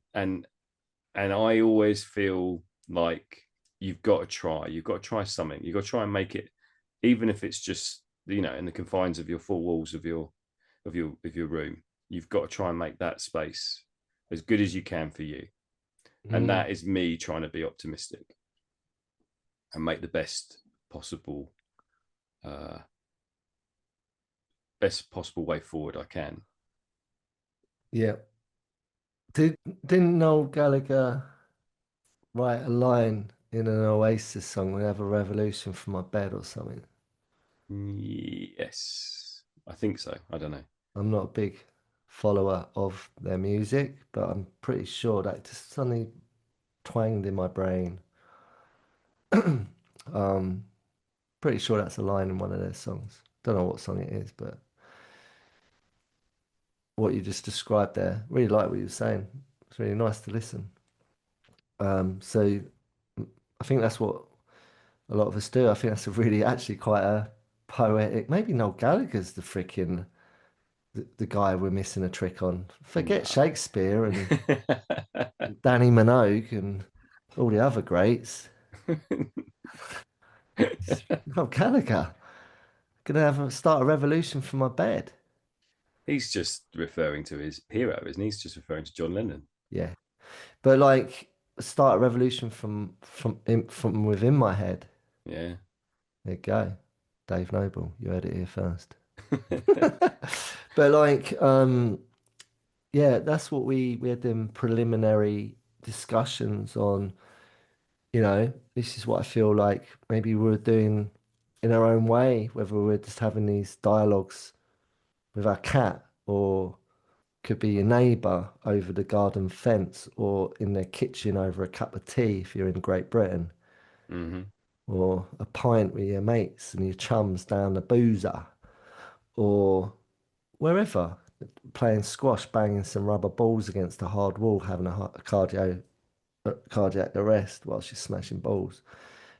I always feel like you've got to try something, you've got to try and make it, even if it's just in the confines of your four walls of your room. You've got to try and make that space as good as you can for you, and Mm, that is me trying to be optimistic and make the uh best possible way forward I can. yeah. Did didn't Noel Gallagher write a line in an Oasis song? We have a revolution from my bed or something. Yes, I think so. I don't know. I'm not a big follower of their music, but I'm pretty sure that just suddenly twanged in my brain. Um, Pretty sure that's a line in one of their songs. Don't know what song it is, but what you just described there, really like what you were saying. It's really nice to listen. So I think that's what a lot of us do. I think that's a really actually quite a poetic. Maybe Noel Gallagher's the guy we're missing a trick on. Forget No. Shakespeare and Danny Minogue and all the other greats. Noel Gallagher gonna start a revolution for my bed. He's just referring to his hero, isn't he? He's just referring to John Lennon. Yeah, but like start a revolution from within my head. Yeah. There you go, Dave Noble. You heard it here first. But like, yeah, that's what we had them preliminary discussions on. This is what I feel like maybe we're doing in our own way, whether we're just having these dialogues with our cat or could be your neighbour over the garden fence or in their kitchen over a cup of tea if you're in Great Britain, Hmm. or a pint with your mates and your chums down the boozer, or wherever, playing squash, banging some rubber balls against a hard wall, having cardiac arrest whilst you're smashing balls.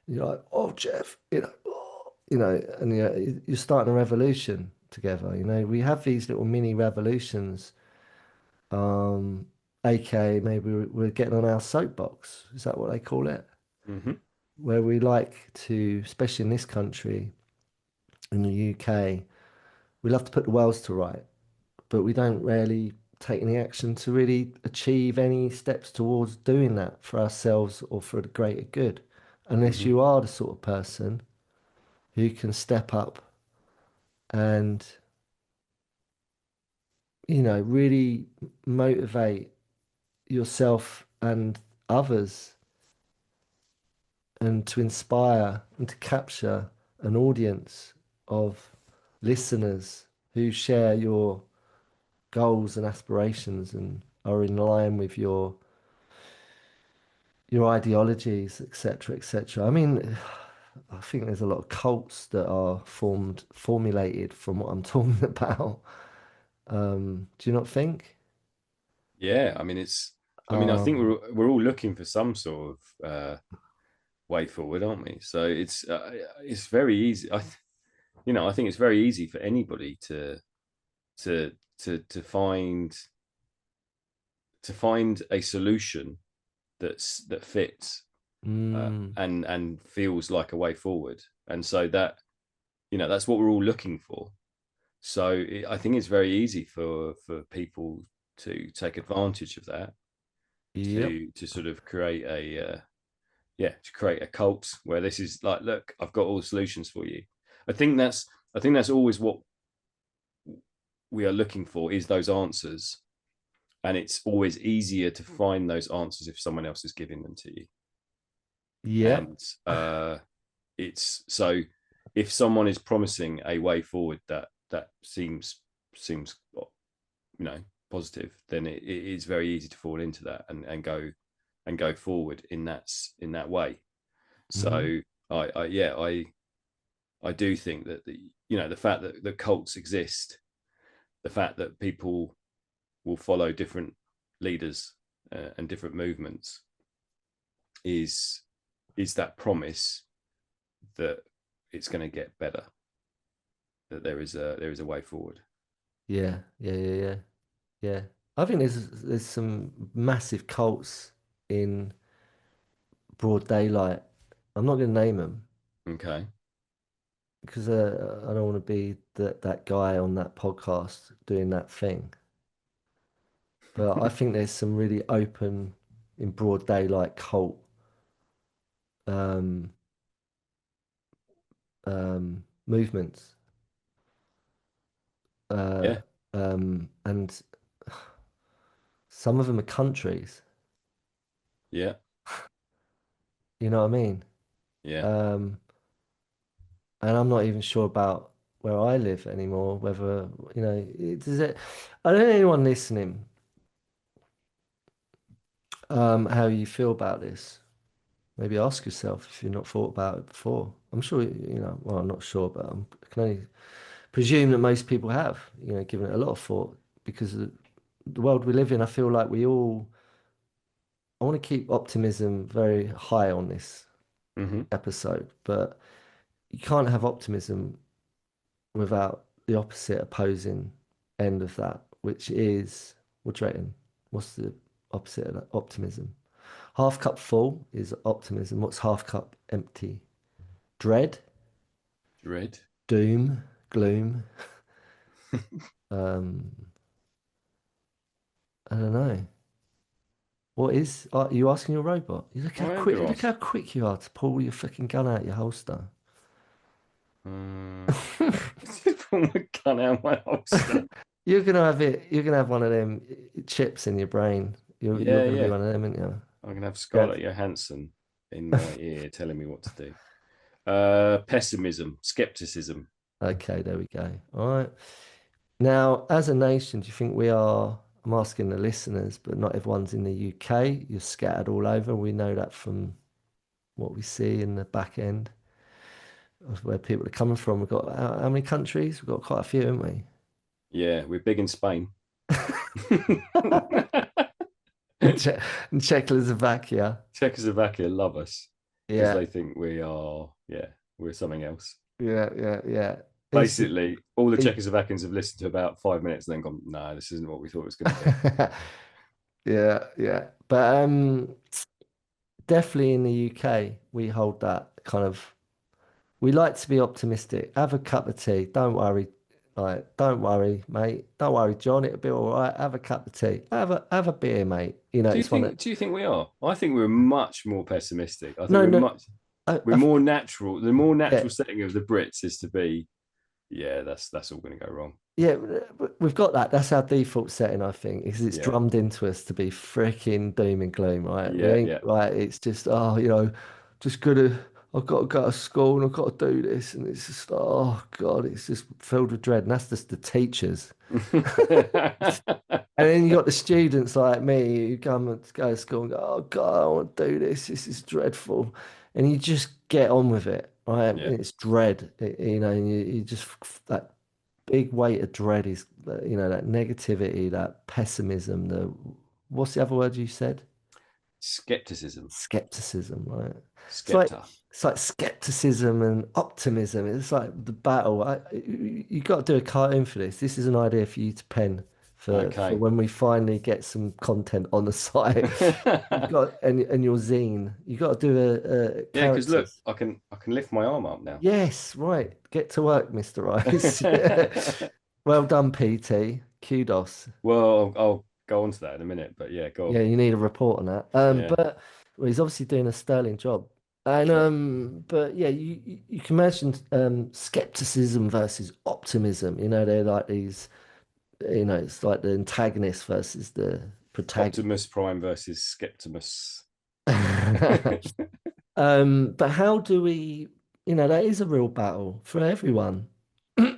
You're like, oh, Jeff, and you're starting a revolution together. We have these little mini revolutions, um, aka maybe we're getting on our soapbox. Is that what they call it? Hmm. Where we like to, especially in this country, in the UK, we love to put the worlds to right, but we don't really take any action to really achieve any steps towards doing that for ourselves or for the greater good, unless Hmm. you are the sort of person who can step up and, really motivate yourself and others and to inspire and to capture an audience of listeners who share your goals and aspirations and are in line with your ideologies, etc., etc. I mean, I think there's a lot of cults that are formulated from what I'm talking about. Do you not think? Yeah, I mean it's. I mean, I think Um, we're all looking for some sort of way forward, aren't we? So it's very easy. I think it's very easy for anybody to to find a solution that fits mm, and feels like a way forward. And so that's what we're all looking for. So I think it's very easy for people to take advantage of that yep. to sort of create to create a cult where this is like, look, I've got all the solutions for you. I think that's I think that's always what we are looking for, is those answers, and it's always easier to find those answers if someone else is giving them to you. Yep. And it's so if someone is promising a way forward that seems positive, then it is very easy to fall into that and go forward in that way. Hmm. So I do think that the fact that the cults exist, the fact that people will follow different leaders and different movements is that promise that it's going to get better, that there is a way forward. Yeah. Yeah. Yeah. Yeah. Yeah. I think there's some massive cults in broad daylight. I'm not going to name them Okay. because I don't want to be that guy on that podcast doing that thing. But I think there's some really open, in broad daylight cult um, movements, uh, Yeah. and some of them are countries. Yeah. You know what I mean? Yeah. Um, and I'm not even sure about where I live anymore. Whether does it? I don't know anyone listening. How you feel about this? Maybe ask yourself if you've not thought about it before. I'm sure Well, I'm not sure, but I can only presume that most people have. Given it a lot of thought because of the world we live in. I feel like we all. I want to keep optimism very high on this Hmm. episode, but you can't have optimism without the opposite opposing end of that, which is, what do you reckon? What's the opposite of that? Optimism. Half cup full is optimism. What's half cup empty? Dread, Dread. doom, gloom. Um, I don't know. What is? Are you asking your robot? I am going to Look ask. how quick you are to pull your fucking gun out your holster. Uh, pull my gun out of my holster. You're gonna have it. You're gonna have one of them chips in your brain. You're Yeah, gonna be yeah. one of them, aren't you? I'm going to have Yeah. Scarlett Johansson in my ear telling me what to do. Pessimism, skepticism. Okay, there we go. All right. Now, as a nation, do you think we are? I'm asking the listeners, but not everyone's in the UK. You're scattered all over. We know that from what we see in the back end of where people are coming from. We've got how many countries? We've got quite a few, haven't we? Yeah, we're big in Spain. Czech, Czechoslovakia. Czechoslovakia love us because Yeah, they think we're something else. yeah, yeah, yeah. It's Basically, all the it, Czechoslovakians have listened to about 5 minutes and then gone, no, this isn't what we thought it was going to be. Yeah, yeah. But definitely in the UK, we hold that kind of. We like to be optimistic. Have a cup of tea. Don't worry. Like, don't worry, mate. Don't worry, John. It'll be all right. Have a cup of tea. Have a beer, mate. You know, Do you it's one of think? Do you think we are? I think we're much more pessimistic. I think no, we're no. much. We're I, more natural. The more yeah, natural setting of the Brits is to be, yeah, that's all going to go wrong. yeah. We've got that. That's our default setting, I think, because it's Yeah, drummed into us to be freaking doom and gloom, right? We yeah, ain't yeah. right. It's just just gotta. I've got to go to school and I've got to do this, and it's just oh God, it's just filled with dread, and that's just the teachers. And then you got the students like me who come and go to school and go, oh God, I want to do this. This is dreadful. And you just get on with it, right? And Yeah, it's dread, and you just, that big weight of dread is, that negativity, that pessimism, what's the other word you said? skepticism, Skepticism, right? It's like skepta. it's like skepticism and optimism. It's like the battle. You got to do a cartoon for this. This is an idea for you to pen for Okay. when we finally get some content on the site. You've got and your zine. You got to do a Yeah, because look, characters. I can lift my arm up now. Yes, right. Get to work, Mr. Rice. Well done, PT. Kudos. Well, I'll go on to that in a minute, but yeah, go Yeah, on. you need a report on that. Yeah, But well, he's obviously doing a sterling job. And sure. but yeah, you can imagine skepticism versus optimism. They're like these, it's like the antagonist versus the protagonist. Optimus Prime versus Skeptimus. But how do we, that is a real battle for everyone,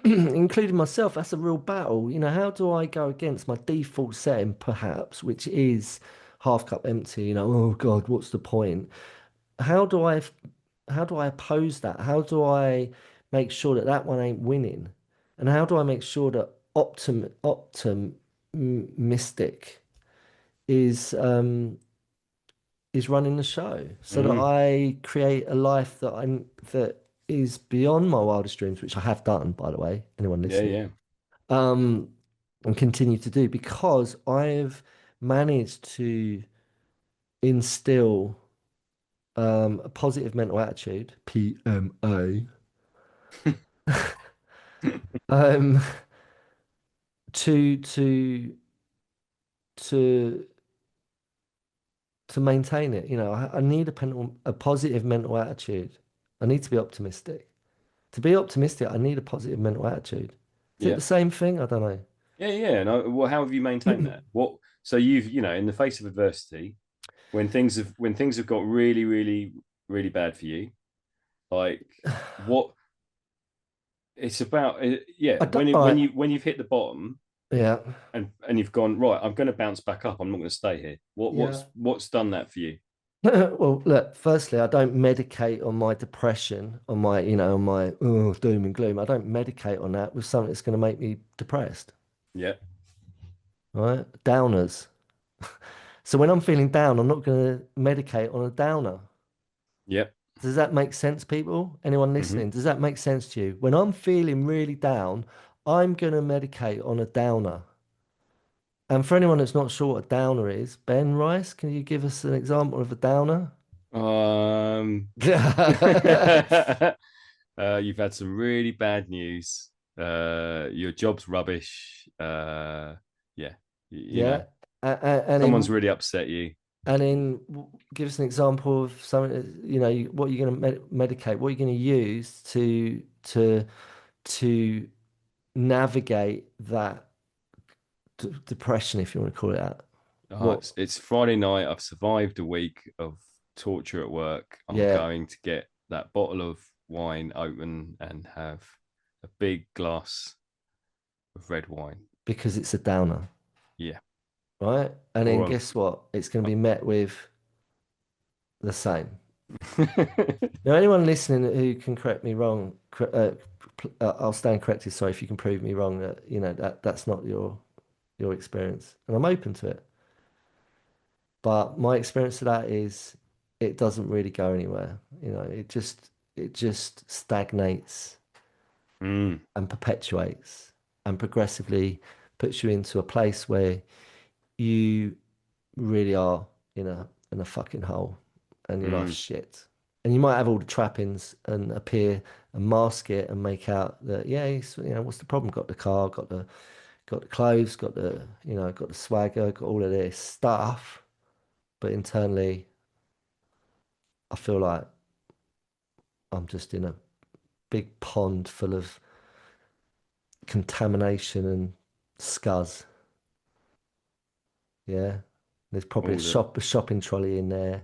including myself. That's a real battle. How do I go against my default setting, perhaps, which is half cup empty? Oh God, what's the point? How do I, how do I oppose that? How do I make sure that that one ain't winning? And how do I make sure that optimistic is running the show so that Mm, I create a life that is beyond my wildest dreams, which I have done, by the way, anyone yeah, listening, yeah. um, and continue to do because I've managed to instill a positive mental attitude, PMA, um, to to to to maintain it. I need a positive mental attitude. I need to be optimistic. To be optimistic, I need a positive mental attitude. Is it Yeah, the same thing? I don't yeah, yeah. And well, how have you maintained know. that? What? So you've, in the face of adversity, when things have got really, really, really bad for you, like what it's about, yeah. I don't, all When right. you've hit the bottom Yeah. and you've gone right, I'm going to bounce back up. I'm not going to stay here. What Yeah. what's done that for you? Well, look, firstly, I don't medicate on my depression, on my doom and gloom. I don't medicate on that with something that's going to make me depressed, Yeah, right? Downers. So when I'm feeling down, I'm not going to medicate on a downer. yeah. Does that make sense, people? Anyone Hmm. listening? Does that make sense to you? When I'm feeling really down, I'm going to medicate on a downer. And for anyone that's not sure what a downer is, Ben Rice, can you give us an example of a downer? Um, you've had some really bad news. Your job's rubbish. Yeah, Yeah. And someone's in really upset you. give us an example of something what you're going to medicate, what you're going to use to navigate that depression, if you want to call it that. What? It's Friday night. I've survived a week of torture at work. I'm Yeah, going to get that bottle of wine open and have a big glass of red wine. because it's a downer, Yeah, right? And then or guess what? It's going to a, be met with the same. Anyone listening who can correct me wrong, I'll stand corrected. Sorry if you can prove me wrong that that's not your experience, and I'm open to it. But my experience of that is it doesn't really go anywhere. It just stagnates Mm, and perpetuates and progressively puts you into a place where you really are in a fucking hole, and your life's Mm, shit. And you might have all the trappings and appear and mask it and make out that yeah, what's the problem? Got the car, got the clothes, got the swagger, got all of this stuff, but internally, I feel like I'm just in a big pond full of contamination and scuzz. Yeah, there's probably all the a shopping trolley in there,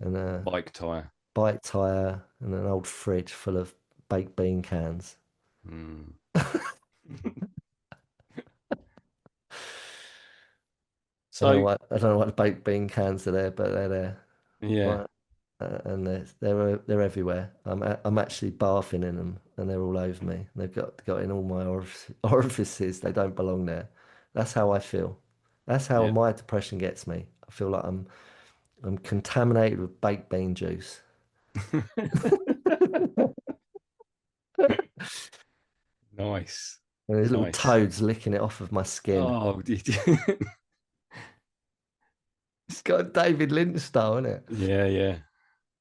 and a bike tire. bike tire, and an old fridge full of baked bean cans. Mm. So I don't know what the baked bean cans are there, but they're there. yeah, Right. And they're everywhere. I'm actually bathing in them, and they're all over me. They've got in all my orifices. They don't belong there. That's how I feel. That's how yeah. my depression gets me. I feel like I'm contaminated with baked bean juice. Nice, And there's little nice. toads licking it off of my skin. Oh, It's got David Lynch style, isn't it? yeah, yeah.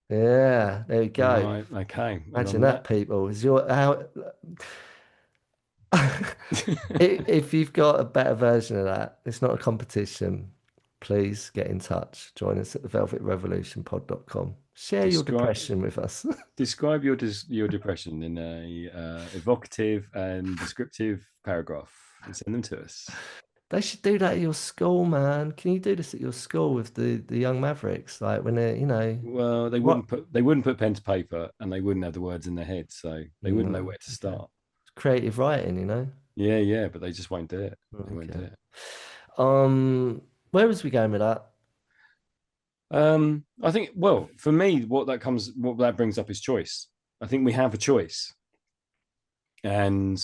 Yeah, there you go. Right, okay. And Imagine on that, that, people. Is your how if you've got a better version of that, it's not a competition. Please get in touch. Join us at the velvetrevolutionpod.com. Share your describe depression with us. describe your depression in a evocative and descriptive paragraph and send them to us. They should do that at your school, man. Can you do this at your school with the young Mavericks? Like when Well, what? they wouldn't put pen to paper, and they wouldn't have the words in their head, so they wouldn't know No, where to okay. start. Creative writing. Yeah, yeah, but they just won't do it. They won't do Okay. it. Um, where was we going with that? I think, well, for me, what that brings up is choice. I think we have a choice, and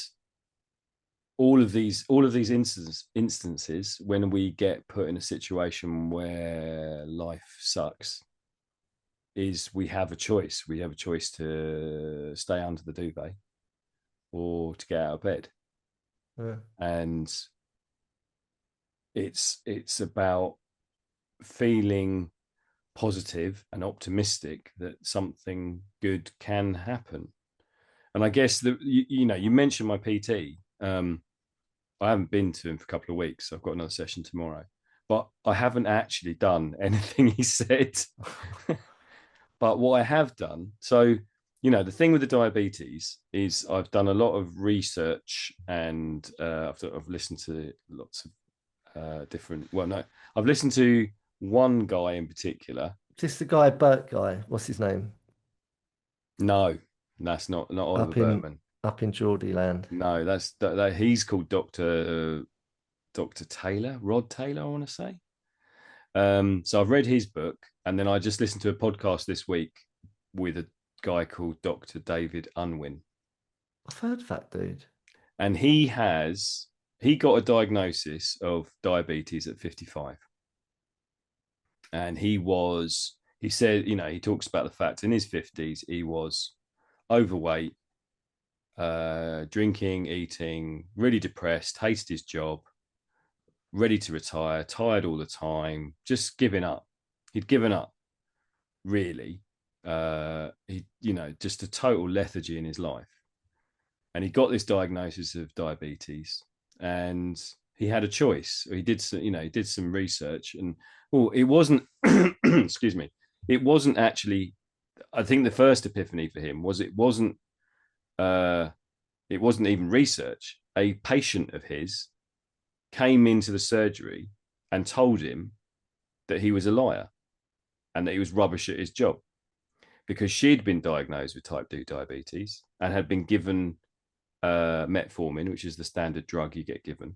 all of these instances when we get put in a situation where life sucks, is we have a choice. We have a choice to stay under the duvet or to get out of bed, Yeah. and it's about feeling positive and optimistic that something good can happen. And I guess that you mentioned my PT. I haven't been to him for a couple of weeks. I've got another session tomorrow, but I haven't actually done anything he said. But what I have done, so the thing with the diabetes is I've done a lot of research, and I've listened to lots of different. Well, no, I've listened to one guy in particular. Just the guy, Bert guy. What's his name? No, that's not Oliver Up in Burtman. up in Geordie land. No, that he's called Doctor Taylor, Rod Taylor, I want to say. So I've read his book, and then I just listened to a podcast this week with a guy called Doctor David Unwin, I've heard of that dude. and he got a diagnosis of diabetes at 55, and he said he talks about the fact in his 50s he was overweight, drinking, eating, really depressed, hated his job, ready to retire, tired all the time, just giving up. He'd given up, really. Just a total lethargy in his life. And he got this diagnosis of diabetes, and he had a choice. He did some research, and it wasn't, excuse me, it wasn't actually, I think the first epiphany for him was uh, it wasn't even research. A patient of his came into the surgery and told him that he was a liar and that he was rubbish at his job, because she'd been diagnosed with type 2 diabetes and had been given metformin, which is the standard drug you get given.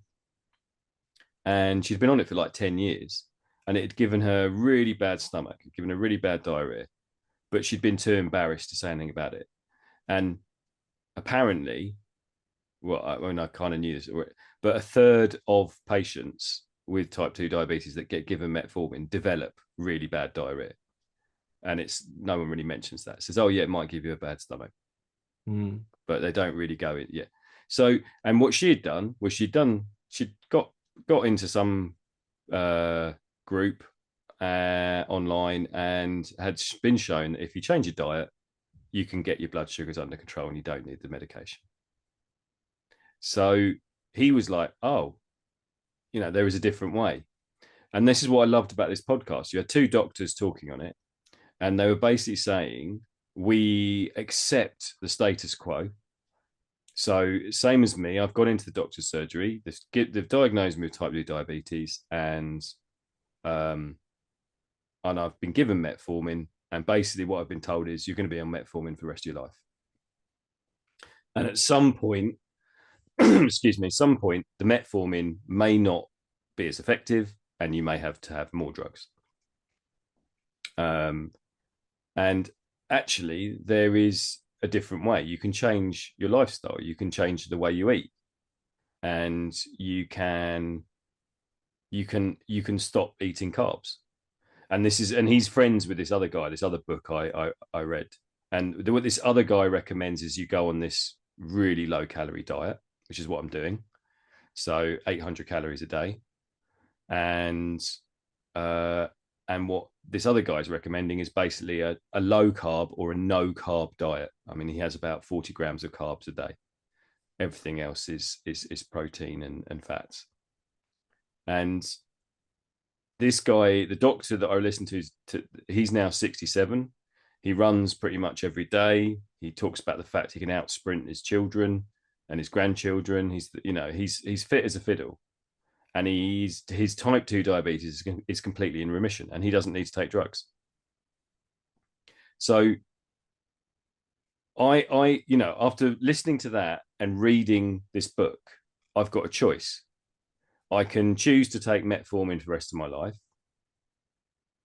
And she'd been on it for like 10 years, and it had given her really bad stomach, it had given her really bad diarrhea, but she'd been too embarrassed to say anything about it. And apparently, I kind of knew this, but a third of patients with type 2 diabetes that get given metformin develop really bad diarrhea. And it's no one really mentions that. It says, oh, yeah, it might give you a bad stomach, Mm. but they don't really go in yet. So, and what she had done was she'd got into some group online, and had been shown that if you change your diet, you can get your blood sugars under control and you don't need the medication. So he was like, oh, there is a different way. And this is what I loved about this podcast. You had two doctors talking on it, and they were basically saying, we accept the status quo. So same as me, I've gone into the doctor's surgery. They've diagnosed me with type 2 diabetes, um, and I've been given metformin. And basically what I've been told is you're going to be on metformin for the rest of your life. And at some point, excuse me, some point, the metformin may not be as effective and you may have to have more drugs. And actually, there is a different way. You can change your lifestyle. You can change the way you eat, and you can stop eating carbs. And he's friends with this other guy. This other book I read, and what this other guy recommends is you go on this really low calorie diet, which is what I'm doing. So 800 calories a day, and what this other guy is recommending is basically a low carb or a no carb diet. I mean, he has about 40 grams of carbs a day. Everything else is protein and fats. And this guy, the doctor that I listen to, he's now 67. He runs pretty much every day. He talks about the fact he can out sprint his children and his grandchildren. He's fit as a fiddle. And his type 2 diabetes is completely in remission, and he doesn't need to take drugs. So I after listening to that and reading this book, I've got a choice. I can choose to take metformin for the rest of my life,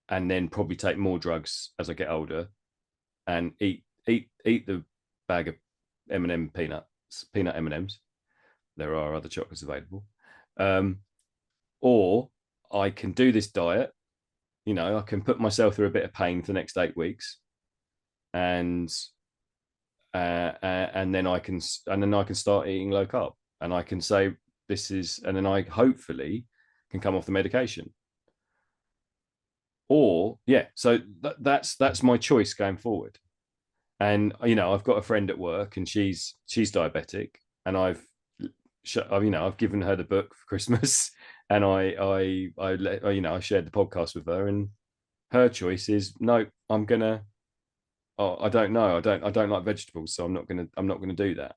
and then probably take more drugs as I get older, and eat the bag of M&M peanut M&Ms. There are other chocolates available. Or I can do this diet. I can put myself through a bit of pain for the next 8 weeks, and then I can start eating low carb, and I can say and then I hopefully can come off the medication. Or so that's my choice going forward. And I've got a friend at work, and she's diabetic, and I've given her the book for Christmas, and I shared the podcast with her, and her choice is no. I don't know. I don't like vegetables, so I'm not gonna do that.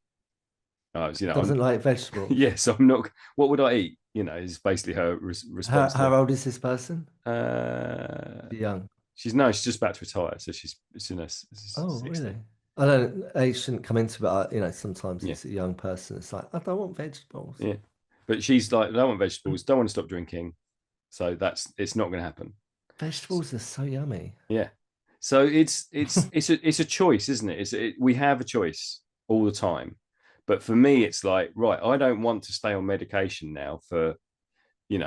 Doesn't like vegetables. Yeah, so I'm not. What would I eat? Is basically her response. How old is this person? Uh, Young. she's just about to retire, so she's in her Oh, 60. really? I don't. Age shouldn't come into it. Sometimes Yeah, it's a young person. It's like I don't want vegetables. yeah. But she's like, I don't want vegetables. Don't want to stop drinking. So it's not going to happen. Vegetables are so yummy. Yeah. So it's a choice, isn't it? We have a choice all the time. But for me, it's like, right, I don't want to stay on medication now for, in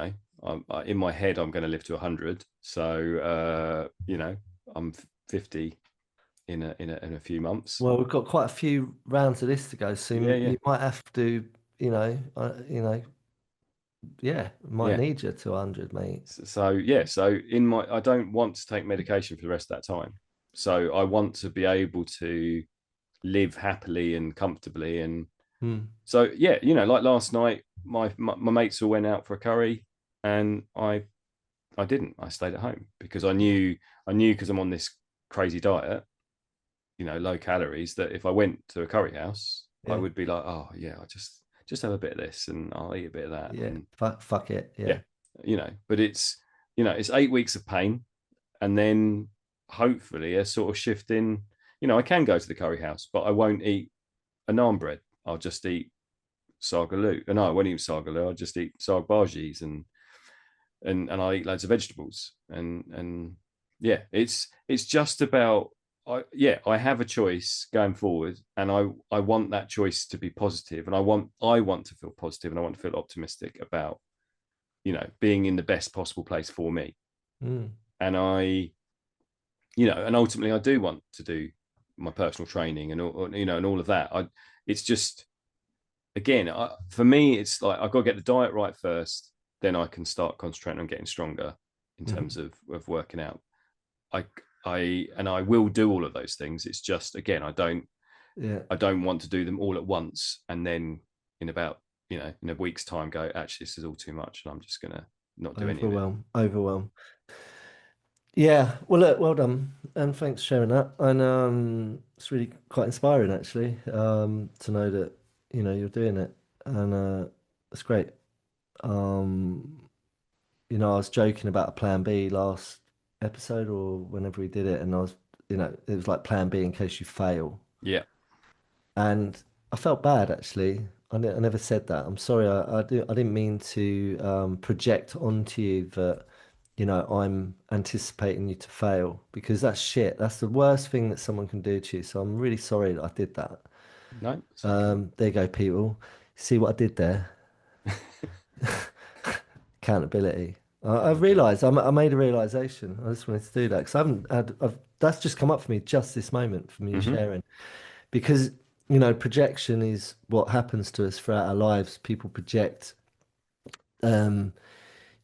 my head, I'm going to live to 100. So, I'm 50 in a few months. Well, we've got quite a few rounds of this to go, so Yeah, you might have to, might yeah. need you to 100, mate. So I don't want to take medication for the rest of that time. So I want to be able to live happily and comfortably. And so, like last night, my mates all went out for a curry, and I didn't. I stayed at home because I knew because I'm on this crazy diet, low calories, that if I went to a curry house, I would be like, oh yeah, I just have a bit of this and I'll eat a bit of that. Yeah, and fuck it. Yeah. But it's 8 weeks of pain, and then hopefully a sort of shift in. I can go to the curry house, but I won't eat a naan bread. I'll just eat sagaloo. No, I won't eat sagaloo. I'll just eat sag bhajis, and I'll eat loads of vegetables. And it's just about I have a choice going forward, and I want that choice to be positive, and I want to feel positive, and I want to feel optimistic about being in the best possible place for me. And and ultimately I do want to do my personal training and all of that. It's just, again, for me, it's like I've got to get the diet right first, then I can start concentrating on getting stronger. in Hmm. terms of working out. I I will do all of those things. It's just, again, Yeah. I don't want to do them all at once and then in about, in a week's time go, actually this is all too much and I'm just gonna not do any of it. Overwhelm. Overwhelm. Yeah. Well, look, well done, and thanks for sharing that. And it's really quite inspiring, actually, to know that you're doing it, and it's great. Um, I was joking about a plan B last episode or whenever we did it, and it was like plan B in case you fail. Yeah. And I felt bad actually. I never said that. I'm sorry. I didn't mean to project onto you that, I'm anticipating you to fail because that's shit. That's the worst thing that someone can do to you. So I'm really sorry that I did that. No, it's okay. There you go, people. See what I did there? Accountability. I've Okay. realised. I made a realisation. I just wanted to do that because I haven't had. That's just come up for me just this moment from you Hmm. sharing. Because projection is what happens to us throughout our lives. People project. Um,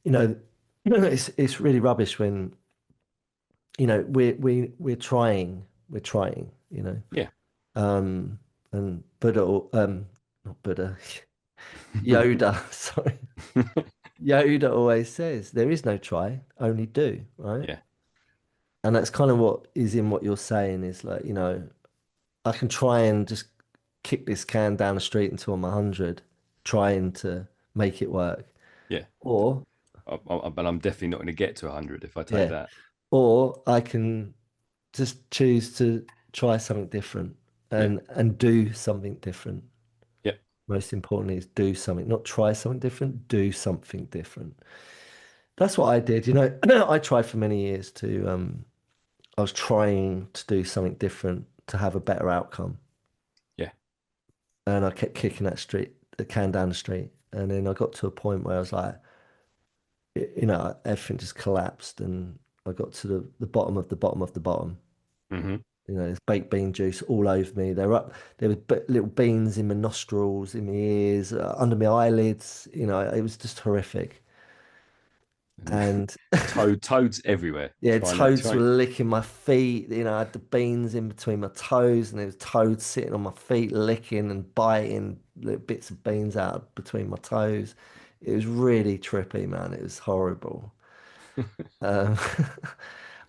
you know, it's really rubbish when we're trying. Yeah. Um, and Buddha, not Buddha, Yoda. Sorry, Yoda always says there is no try, only do. Right, Yeah. and that's kind of what is in what you're saying is like I can try and just kick this can down the street until I'm 100, trying to make it work. Yeah. Or, But I'm definitely not going to get to 100 if I take yeah, that. or I can just choose to try something different Yeah. and do something different. Yeah. Most importantly is do something, not try something different, do something different. That's what I did. I tried for many years I was trying to do something different to have a better outcome. Yeah. And I kept kicking the can down the street. And then I got to a point where I was like, everything just collapsed and I got to the bottom of the bottom of the bottom. Hmm. There's baked bean juice all over me. There was little beans in my nostrils, in my ears, under my eyelids. It was just horrific. And And toads everywhere. yeah, Trying to toads were try. licking my feet. I had the beans in between my toes, and there was toads sitting on my feet, licking and biting little bits of beans out between my toes. It was really trippy, man. It was horrible. Um,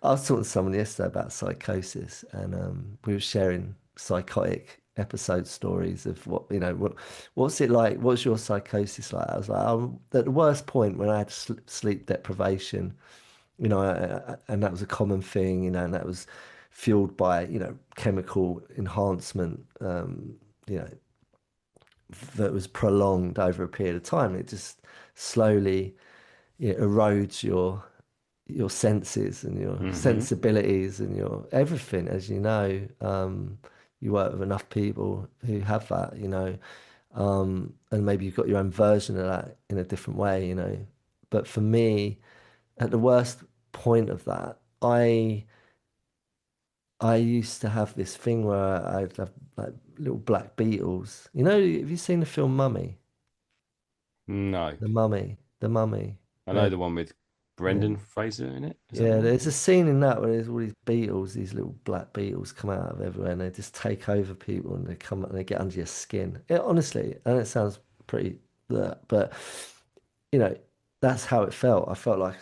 I was talking to someone yesterday about psychosis, and we were sharing psychotic episode stories of what's it like? What's your psychosis like? I was like, at the worst point when I had sleep deprivation, and that was a common thing, and that was fueled by chemical enhancement, you know, that was prolonged over a period of time. It just slowly erodes your senses and your Hmm. sensibilities and your everything, as you know. You work with enough people who have that, and maybe you've got your own version of that in a different way. But for me, at the worst point of that, I used to have this thing where I'd have like little black beetles. Have you seen the film Mummy? No. The Mummy. I know Where, the one with yeah. Brendan Fraser in it. Is that the Yeah, one? there's a scene in that where there's all these beetles, these little black beetles come out of everywhere and they just take over people and they come and they get under your skin. Honestly, and it sounds pretty, but you know, that's how it felt. I felt like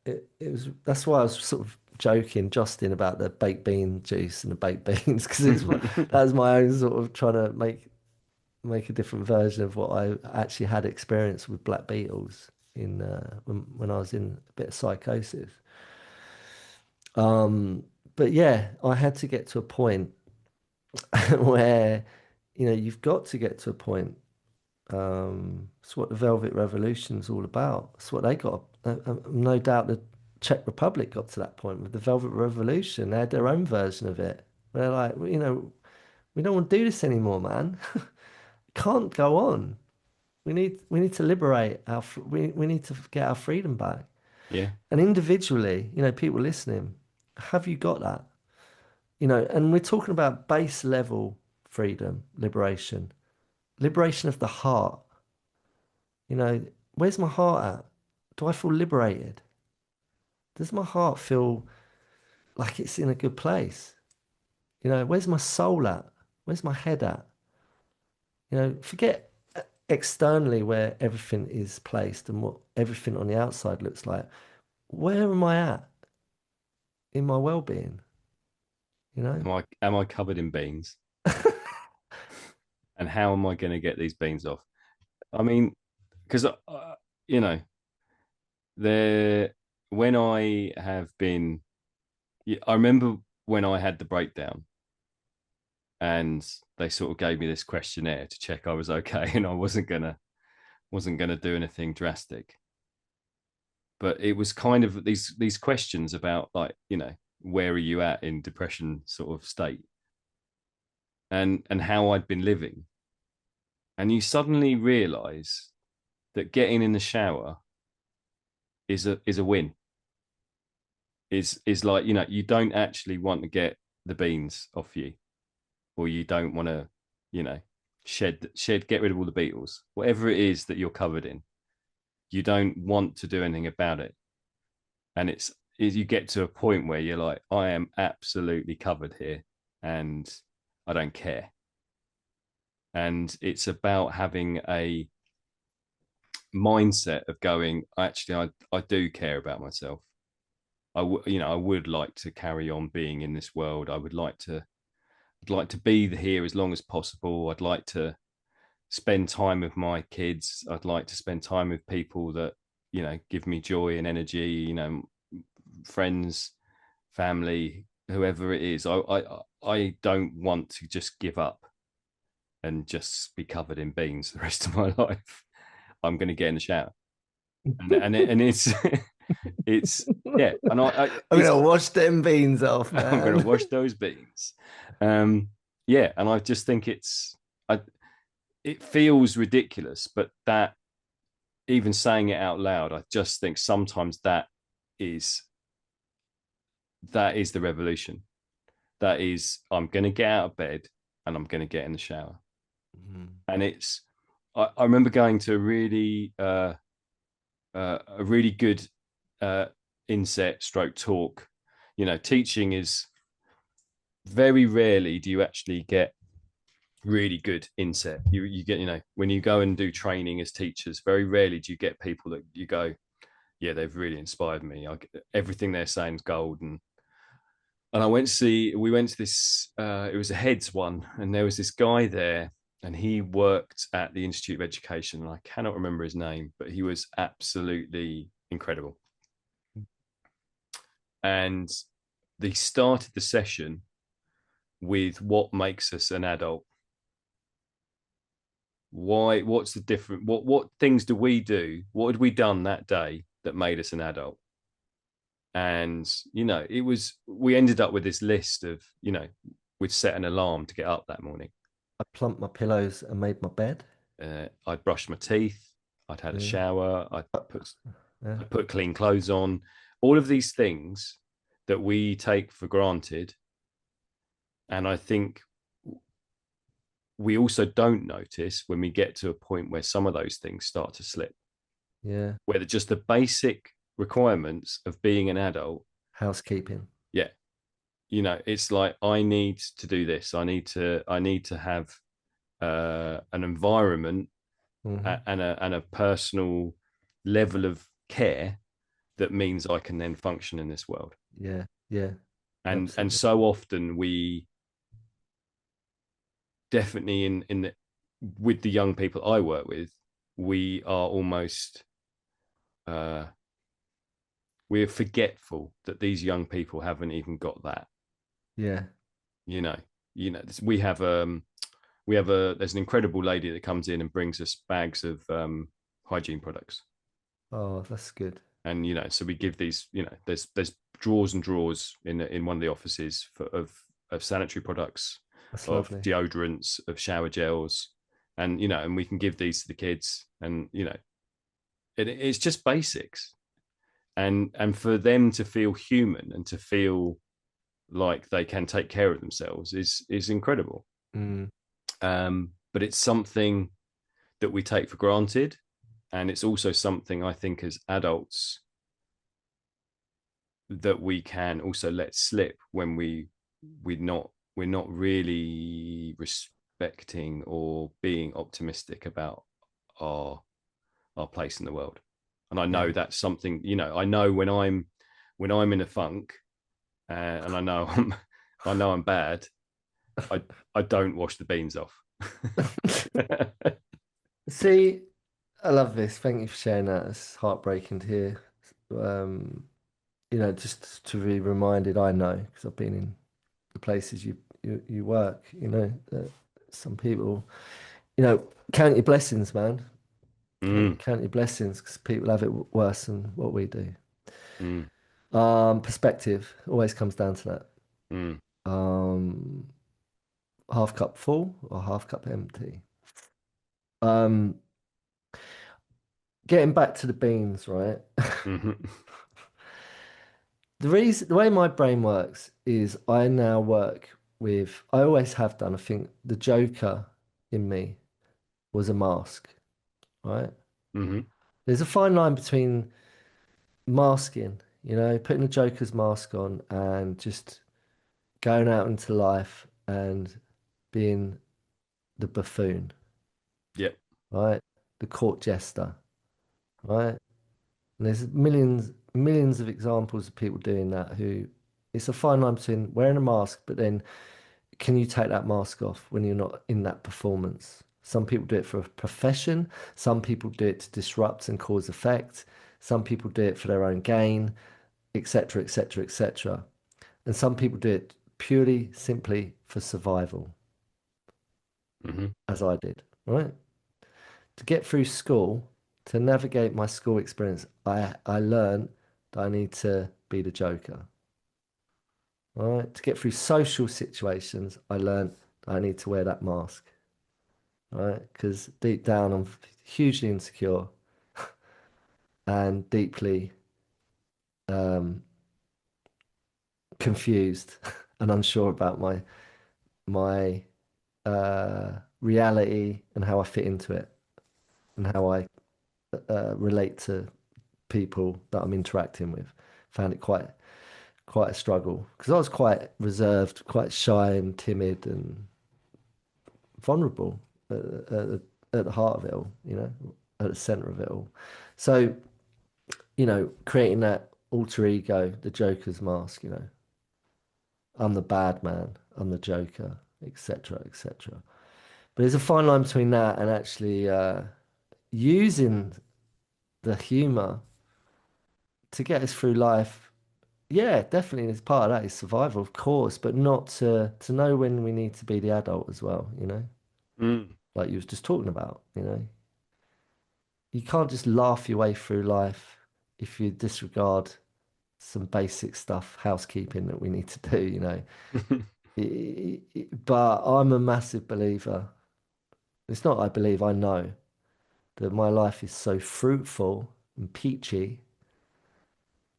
it was, that's why I was sort of joking, Justin, about the baked bean juice and the baked beans, because that was my own sort of trying to make a different version of what I actually had experienced with black beetles in when I was in a bit of psychosis. Um, but yeah, I had to get to a point where you've got to get to a point. It's what the Velvet Revolution's all about. It's what they got. No doubt the Czech Republic got to that point with the Velvet Revolution. They had their own version of it. They're like, "Well, we don't want to do this anymore, man. Can't go on. We need to liberate we need to get our freedom back. Yeah. And individually, people listening, have you got that? And we're talking about base level freedom, liberation of the heart. Where's my heart at? Do I feel liberated? Does my heart feel like it's in a good place? You know, where's my soul at? Where's my head at? You know, forget externally where everything is placed and what everything on the outside looks like. Where am I at in my well-being? You know? Am I covered in beans? And how am I going to get these beans off? I mean, because you know, there when I have been, I remember when I had the breakdown, and they sort of gave me this questionnaire to check I was okay, and I wasn't gonna do anything drastic. But it was kind of these questions about, like, where are you at in depression sort of state, and how I'd been living, and you suddenly realize that getting in the shower is a win. Is like, you don't actually want to get the beans off you, or you don't want to, you know get rid of all the beetles, whatever it is that you're covered in. You don't want to do anything about it, and you get to a point where you're like, I am absolutely covered here, and I don't care. And it's about having a mindset of going, actually, I do care about myself. I would like to carry on being in this world. I'd like to be here as long as possible. I'd like to spend time with my kids. I'd like to spend time with people that, give me joy and energy, friends, family, whoever it is. I don't want to just give up and just be covered in beans the rest of my life. I'm going to get in the shower, and it's it's yeah, and I'm it's gonna wash them beans off, I'm going to man. wash those beans. Um, yeah, and I just think it feels ridiculous, but that, even saying it out loud, I just think sometimes is that is the revolution. That is, I'm going to get out of bed and I'm going to get in the shower. Mhm. And I remember going to a really good uh, inset stroke talk. Teaching is, very rarely do you actually get really good inset. You get, when you go and do training as teachers, very rarely do you get people that you go, yeah, they've really inspired me. Everything they're saying is gold. And we went to this, it was a heads one, and there was this guy there, and he worked at the Institute of Education, and I cannot remember his name, but he was absolutely incredible. And they started the session with what makes us an adult. What's the different, what things do we do? What had we done that day that made us an adult? And we ended up with this list of, we'd set an alarm to get up that morning. I plumped my pillows and made my bed. I'd brushed my teeth. I'd had a Yeah. shower. Uh, yeah. I put clean clothes on. All of these things that we take for granted, and I think we also don't notice when we get to a point where some of those things start to slip, Yeah. where just the basic requirements of being an adult. Housekeeping. Yeah, it's like, I need to do this. I need to have an environment, Hmm. and a personal level of care that means I can then function in this world. Yeah. Yeah. And Absolutely. so often we, definitely with the young people I work with, we are almost, uh, we're forgetful that these young people haven't even got that. Yeah. You know, we have a there's an incredible lady that comes in and brings us bags of hygiene products. Oh, that's good. And so we give these, there's drawers and drawers in one of the offices of sanitary products, That's of lovely. deodorants, of shower gels, and we can give these to the kids, and it's just basics, and for them to feel human and to feel like they can take care of themselves is incredible. Mm. But it's something that we take for granted, and it's also something, I think, as adults, that we can also let slip when we're not really respecting or being optimistic about our our place in the world. And I know Yeah. that's something, you know, I know when I'm in a funk, and I know I know I'm bad, I I don't wash the beans off. See, I love this. Thank you for sharing that. It's heartbreaking to hear. Um, just to be reminded, I know because I've been in the places you work. Some people, count your blessings, man. Mm, Count your blessings because people have it worse than what we do. mm, Perspective always comes down to that. mm, Um, Half cup full or half cup empty. Um, Getting back to the beans, right? mhm, The way my brain works is I now work with, I always have done. I think the Joker in me was a mask, right? mhm. There's a fine line between masking, putting a Joker's mask on and just going out into life and being the buffoon, Yep. right? The court jester, right? And there's millions of examples of people doing that who it's a fine line between wearing a mask, but then can you take that mask off when you're not in that performance? Some people do it for a profession, some people do it to disrupt and cause effect, some people do it for their own gain, etc., etc., etc. And some people do it purely, simply for survival, Mhm, as I did, right? To get through school, to navigate my school experience, I learned that I need to be the Joker. Right? To get through social situations, I learned that I need to wear that mask. Right? Because deep down, I'm hugely insecure and deeply um, confused and unsure about my reality and how I fit into it and how I relate to people that I'm interacting with. Found it quite a struggle because I was quite reserved, quite shy and timid and vulnerable at the heart of it all, at the center of it all. So, creating that alter ego, the Joker's mask, I'm the bad man, I'm the Joker, etc., etc. But there's a fine line between that and actually using the humor to get us through life. Yeah, definitely. As part of that is survival, of course, but not to know when we need to be the adult as well, mm. like you was just talking about, You can't just laugh your way through life if you disregard some basic stuff, housekeeping that we need to do, But I'm a massive believer. It's not I believe, I know that my life is so fruitful and peachy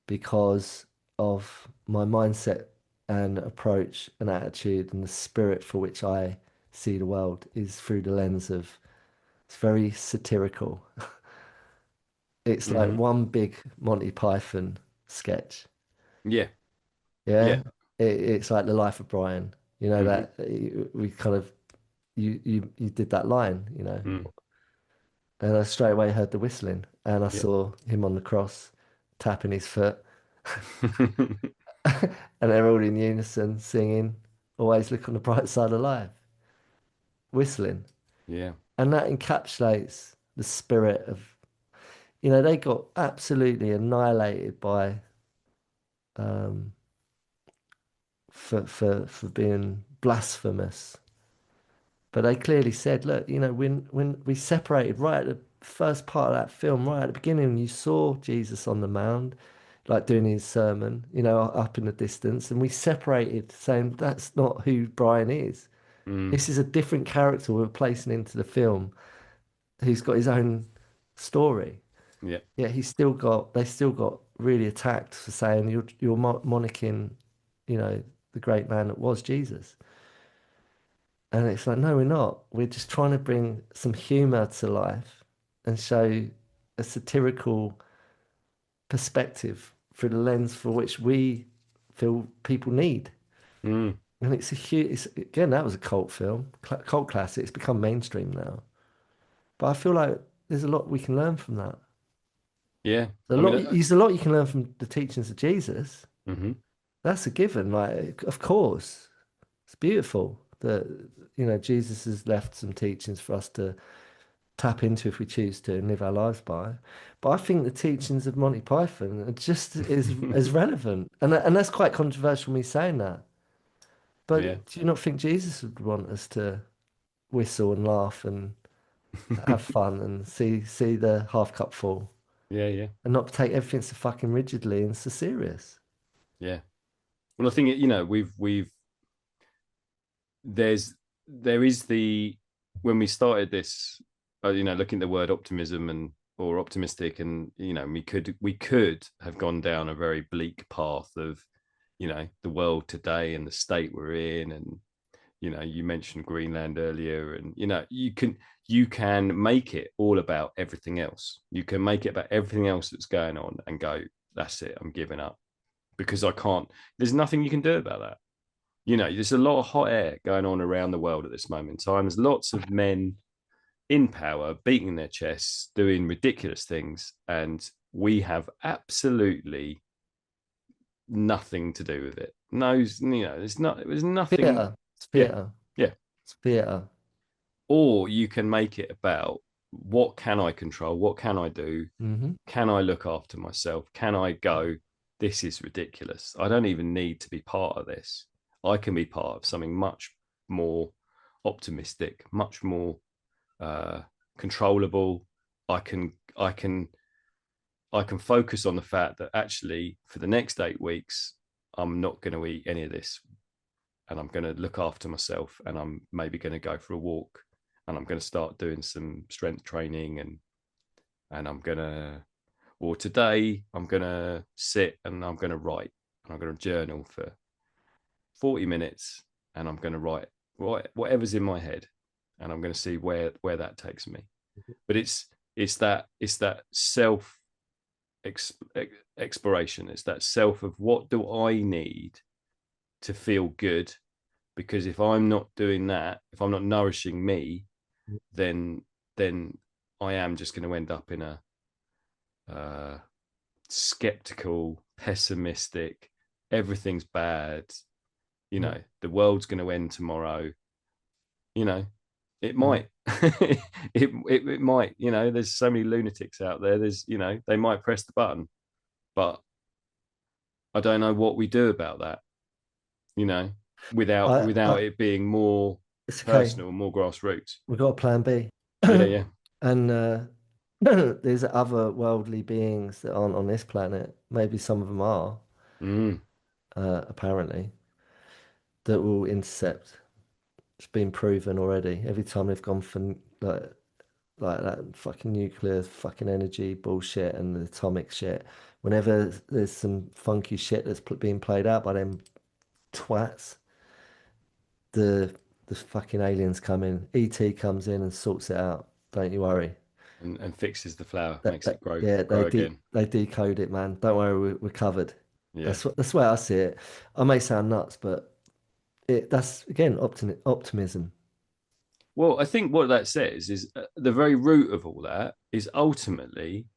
because of my mindset and approach and attitude and the spirit for which I see the world is through the lens of it's very satirical. It's like Mhm. one big Monty Python sketch. Yeah. Yeah. Yeah. It's like the life of Brian. You know Mhm, that we kind of you did that line, mm. and I straight away heard the whistling and I Yep. saw him on the cross tapping his foot and they're all in unison singing, always look on the bright side of life, whistling. Yeah. And that encapsulates the spirit of, they got absolutely annihilated by um for being blasphemous. But they clearly said, look, when we separated right at the first part of that film, right at the beginning, you saw Jesus on the mound, like doing his sermon, up in the distance, and we separated, saying that's not who Brian is. Mm. This is a different character we're placing into the film who's got his own story. Yeah. Yet they still got really attacked for saying you're monarching, the great man that was Jesus. And it's like, no, we're not. We're just trying to bring some humor to life and show a satirical perspective. through the lens for which we feel people need. Mm, And it's a huge, it's, again, that was a cult film, cult classic. It's become mainstream now. But I feel like there's a lot we can learn from that. yeah. A I mean, lot, there's a lot you can learn from the teachings of Jesus. mhm. That's a given. Like, of course, it's beautiful that, Jesus has left some teachings for us to tap into if we choose to and live our lives by. But I think the teachings of Monty Python are just as relevant. And that's quite controversial me saying that. Yeah. But do you not think Jesus would want us to whistle and laugh and have fun and see the half cup full Yeah, yeah, and not take everything so fucking rigidly and so serious? yeah. Well, I think we've there is the when we started this, looking at the word optimism and or optimistic, and we could have gone down a very bleak path of the world today and the state we're in, and you mentioned Greenland earlier, and you can make it all about everything else. You can make it about everything else that's going on and go, that's it, I'm giving up because I can't. There's nothing you can do about that. There's a lot of hot air going on around the world at this moment in time. There's lots of men in power beating their chests, doing ridiculous things, and we have absolutely nothing to do with it. No, there's nothing. Theatre. It's Yeah, theatre. yeah. It's theatre. Or you can make it about what can I control? What can I do? Hmm. Can I look after myself? Can I go, this is ridiculous. I don't even need to be part of this. I can be part of something much more optimistic, much more uh, controllable. I can focus on the fact that actually for the next 8 weeks, I'm not going to eat any of this, and I'm going to look after myself, and I'm maybe going to go for a walk, and I'm going to start doing some strength training, and I'm going to, or today I'm going to sit and I'm going to write, and I'm going to journal for 40 minutes, and I'm going to write whatever's in my head, and I'm going to see where that takes me. But it's that self exploration. It's that self of what do I need to feel good, because if I'm not doing that, if I'm not nourishing me, then I am just going to end up in a uh, skeptical, pessimistic, everything's bad, the world's going to end tomorrow, you know, it Mm. might. It might, there's so many lunatics out there. There's, they might press the button, but I don't know what we do about that, you know, without I it being more it's okay. personal, more grassroots. We've got a plan B. Yeah, yeah. And there's other worldly beings that aren't on this planet. Maybe some of them are, Mm. apparently, that will intercept. It's been proven already. Every time they've gone for like that fucking nuclear fucking energy bullshit and the atomic shit. Whenever there's some funky shit that's being played out by them twats, the the fucking aliens come in. ET comes in and sorts it out. Don't you worry. And fixes the flower, That, makes that it grow yeah, grow again. they decode it, man. Don't worry, we're covered. Yeah. That's the way I see it. I may sound nuts, but that's again optimism. Well, I think what that says is the very root of all that is ultimately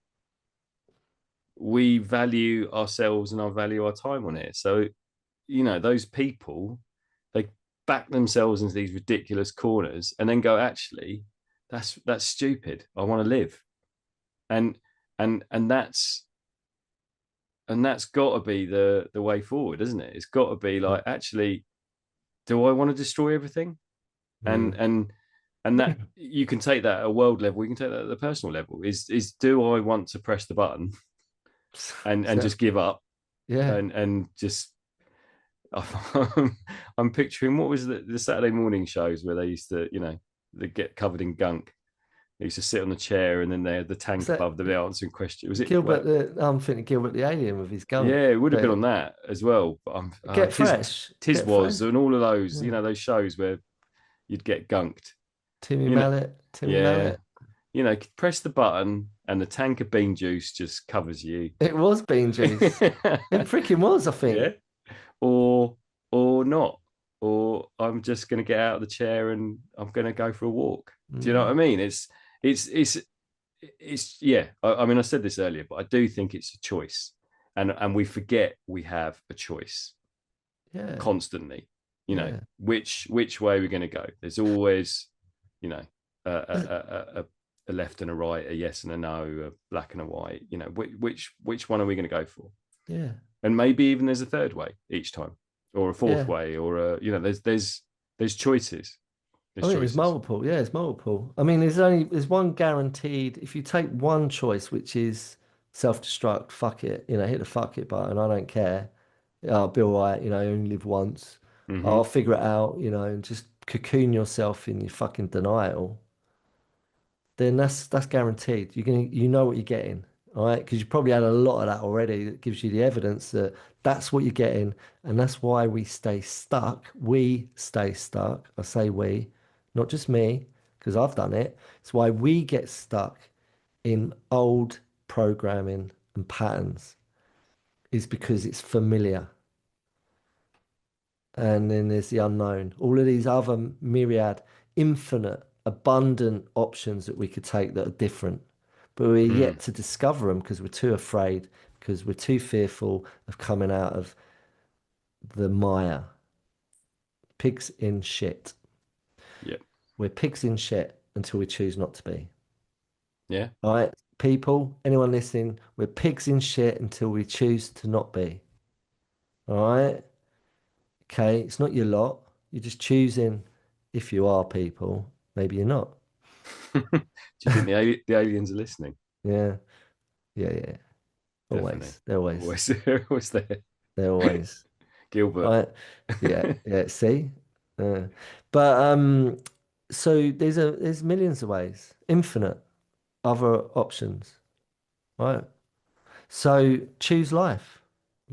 we value ourselves and I value our time on it. So, those people, they back themselves into these ridiculous corners and then go, actually, that's stupid. I want to live. And and that's got to be the way forward, isn't it? It's got to be like, actually, do I want to destroy everything? and Mm. and and that you can take that at a world level, you can take that at the personal level. Is do I want to press the button and So, just give up yeah. and just I'm picturing what was the Saturday morning shows where they used to, they get covered in gunk. They used to sit on the chair and then they had the Was tank that above them answering questions. Was it Gilbert well? the I'm thinking Gilbert the alien with his gunk. Yeah, it would have been But on that as well. But get tis fresh. tis Get fresh. was and all of those, Yeah. those shows where you'd get gunked. Timmy You know, Mallet. Timmy yeah, Mallet. press the button and the tank of bean juice just covers you. It was bean juice. It freaking was, I think. Yeah. Or not. Or I'm just gonna get out of the chair and I'm gonna go for a walk. Do you know what I Mm, mean? It's it's yeah. I mean, I said this earlier, but I do think it's a choice. And we forget we have a choice yeah, constantly. You know, yeah. which way we're gonna go. There's always, you know, a, There's- a left and a right, a yes and a no, a black and a white. You know, which one are we going to go for? Yeah, And maybe even there's a third way each time, or a fourth yeah. way, or a, you know, there's choices. I There's think there's choices. multiple. Yeah, it's multiple. I mean, there's one guaranteed. If you take one choice, which is self-destruct, fuck it, hit the fuck it button. I don't care. I'll be all right. You only live once. I'll Mm-hmm. figure it out. And just cocoon yourself in your fucking denial. Then that's guaranteed. You know what you're getting, all right? Because you probably had a lot of that already. That gives you the evidence that that's what you're getting, and that's why we stay stuck. We stay stuck. I say we, not just me, because I've done it. It's why we get stuck in old programming and patterns. Is because it's familiar. And then there's the unknown. All of these other myriad, infinite, abundant options that we could take that are different. But we're Mm. yet to discover them because we're too afraid, because we're too fearful of coming out of the mire. Pigs in shit. Yeah. We're pigs in shit until we choose not to be. Yeah. All right, people, anyone listening, we're pigs in shit until we choose to not be. All right. Okay, it's not your lot. You're just choosing if you are people. Maybe you're not. Do you think the aliens are listening? Yeah, yeah, yeah. Definitely. Always. They're always. Always, always there. They're always. Gilbert. Right. Yeah, yeah. See? Uh, but so there's millions of ways, infinite other options, right? So choose life.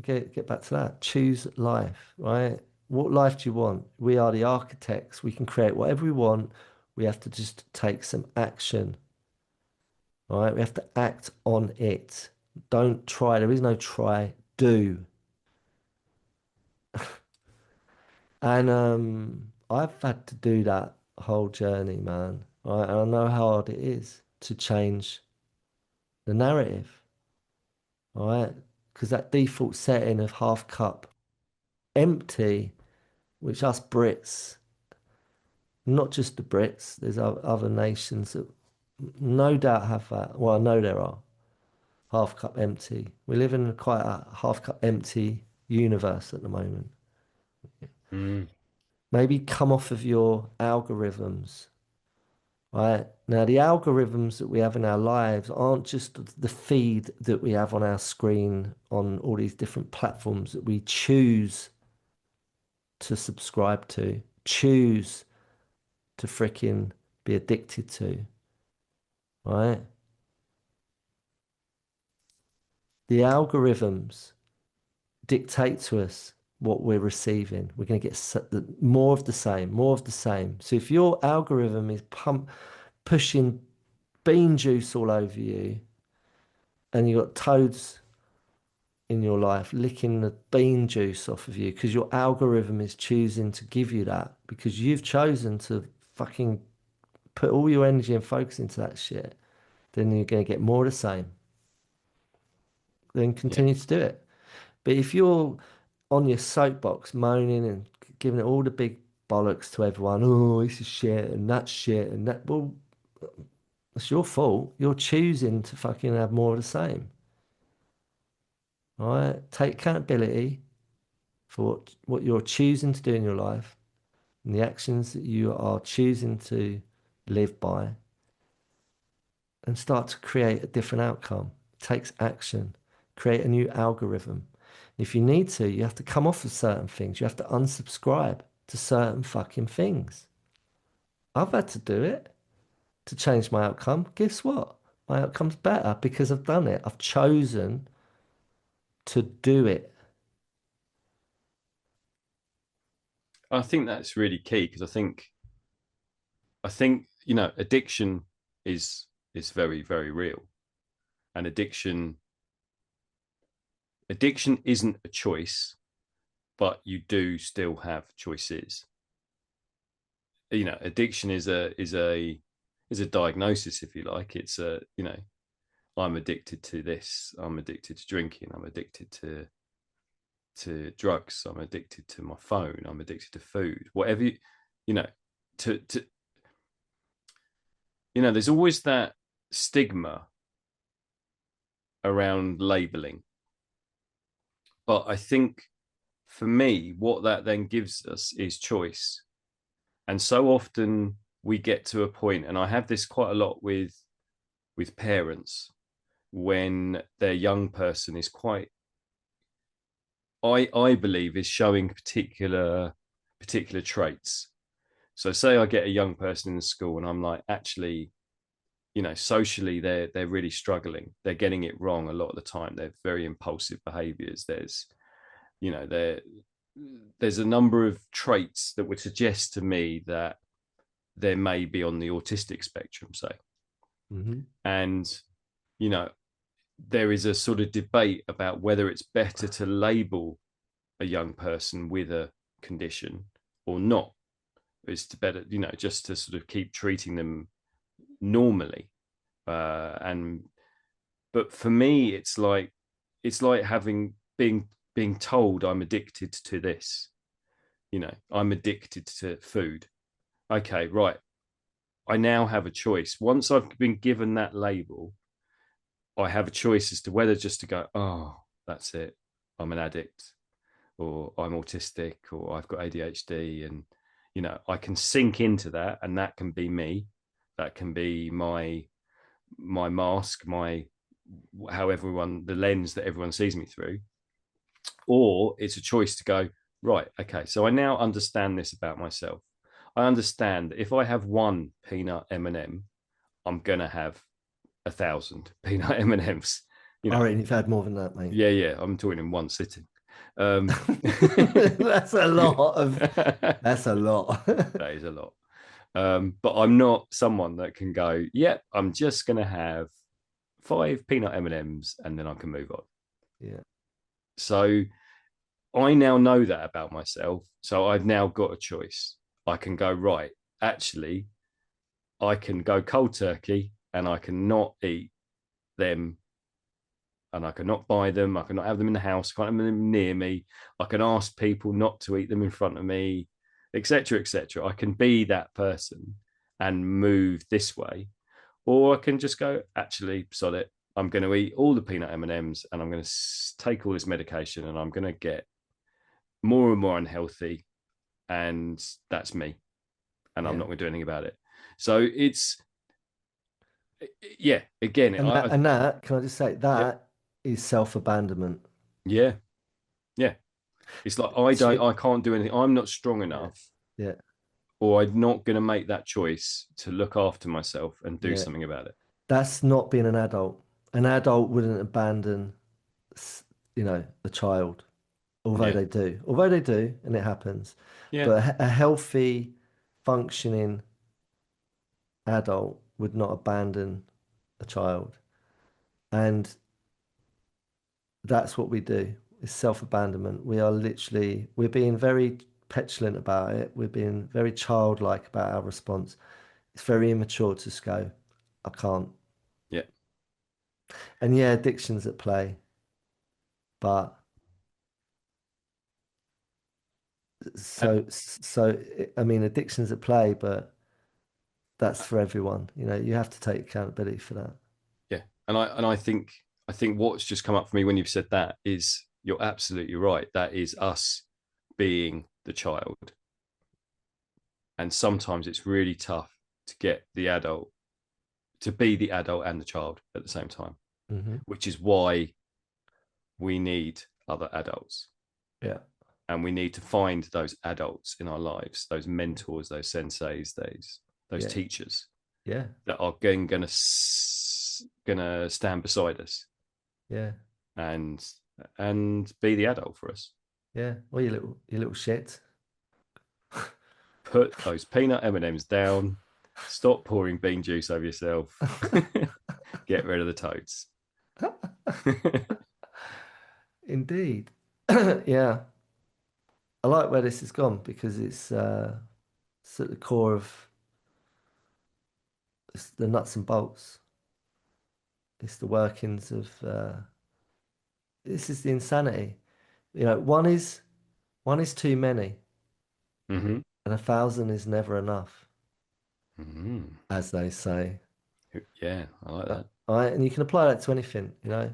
Get back to that. Choose life, right? What life do you want? We are the architects. We can create whatever we want. We have to just take some action, right? We have to act on it. Don't try. There is no try. Do. And I've had to do that whole journey, man. Right? And I know how hard it is to change the narrative, all right? Because that default setting of half cup empty, which us Brits, not just the Brits, there's other nations that no doubt have that. Well, I know there are half cup empty. We live in quite a half cup empty universe at the moment. Mm. Maybe come off of your algorithms. Right. Now, the algorithms that we have in our lives aren't just the feed that we have on our screen on all these different platforms that we choose to subscribe to, choose to freaking be addicted to, right? The algorithms dictate to us what we're receiving. We're going to get more of the same, more of the same. So if your algorithm is pushing bean juice all over you and you got toads in your life licking the bean juice off of you because your algorithm is choosing to give you that because you've chosen to fucking put all your energy and focus into that shit, then you're going to get more of the same. Then Yeah. continue to do it. But if you're on your soapbox moaning and giving it all the big bollocks to everyone, oh, this is shit and that, well, it's your fault. You're choosing to fucking have more of the same. All right? Take accountability for what you're choosing to do in your life and the actions that you are choosing to live by and start to create a different outcome. It takes action. Create a new algorithm. If you need to, you have to come off of certain things. You have to unsubscribe to certain fucking things. I've had to do it to change my outcome. Guess what? My outcome's better because I've done it. I've chosen to do it. I think that's really key because I think, you know, addiction is very, very real. And addiction isn't a choice, but you do still have choices. Addiction is a diagnosis, if you like. It's a, I'm addicted to this, I'm addicted to drinking, I'm addicted to drugs, I'm addicted to my phone, I'm addicted to food, whatever. You know to there's always that stigma around labeling, but I think for me what that then gives us is choice. And so often we get to a point, and I have this quite a lot with parents, when their young person is quite, I believe, is showing particular traits. So say I get a young person in the school and I'm like, actually, socially they're really struggling, they're getting it wrong a lot of the time, they're very impulsive behaviors, there there's a number of traits that would suggest to me that there may be on the autistic spectrum, say. Mm-hmm. And you know there is a sort of debate about whether it's better to label a young person with a condition or not. It's better, just to sort of keep treating them normally. And but for me, it's like having being told I'm addicted to this. I'm addicted to food. Okay, right. I now have a choice. Once I've been given that label, I have a choice as to whether just to go, oh, that's it, I'm an addict, or I'm autistic, or I've got ADHD. And, I can sink into that, and that can be me. That can be my mask, how everyone, the lens that everyone sees me through. Or it's a choice to go, right, okay, so I now understand this about myself. I understand that if I have one peanut M&M, I'm gonna have 1,000 peanut M&Ms. You I know, reckon you've had more than that, mate. yeah. I'm talking in one sitting. Um, That's a lot of. that That's a lot. is a lot. But I'm not someone that can go, yep, I'm just gonna have 5 peanut M&Ms and then I can move on. Yeah, So I now know that about myself. So I've now got a choice. I can go, right, actually, I can go cold turkey and I cannot eat them, and I cannot buy them. I cannot have them in the house. I can't have them near me. I can ask people not to eat them in front of me, etc., etc. I can be that person and move this way, or I can just go, actually, sod it. I'm going to eat all the peanut M&Ms and I'm going to take all this medication and I'm going to get more and more unhealthy, and that's me, and I'm yeah. not going to do anything about it. So it's, yeah, again, And that, can I just say yeah, that is self-abandonment. yeah, yeah. It's like I So, don't, I can't do anything. I'm not strong yeah, enough, yeah, or I'm not going to make that choice to look after myself and do yeah. something about it. That's not being an adult. An adult wouldn't abandon, a child, although Yeah, they do. Although they do, and it happens. yeah, But a healthy, functioning adult would not abandon a child. And that's what we do. It's self-abandonment. We're being very petulant about it. We're being very childlike about our response. It's very immature to just go, I can't. yeah. And yeah, addiction's at play, but And I mean, addiction's at play, but that's for everyone. You have to take accountability for that. yeah, and I think what's just come up for me when you've said that is you're absolutely right. That is us being the child, and sometimes it's really tough to get the adult to be the adult and the child at the same time, Hmm. which is why we need other adults, Yeah. and we need to find those adults in our lives, those mentors, those senseis, those Yeah. teachers Yeah. that are gonna stand beside us Yeah. and be the adult for us. Yeah. Well, you little shit. Put those peanut M&Ms down. Stop pouring bean juice over yourself. Get rid of the toads. Indeed. Yeah. I like where this has gone because it's at the core of it's the nuts and bolts. It's the workings of this is the insanity. You know, one is too many, Hmm. and a thousand is never enough, Hmm. as they say. Yeah, I like that. All right, and you can apply that to anything, you know.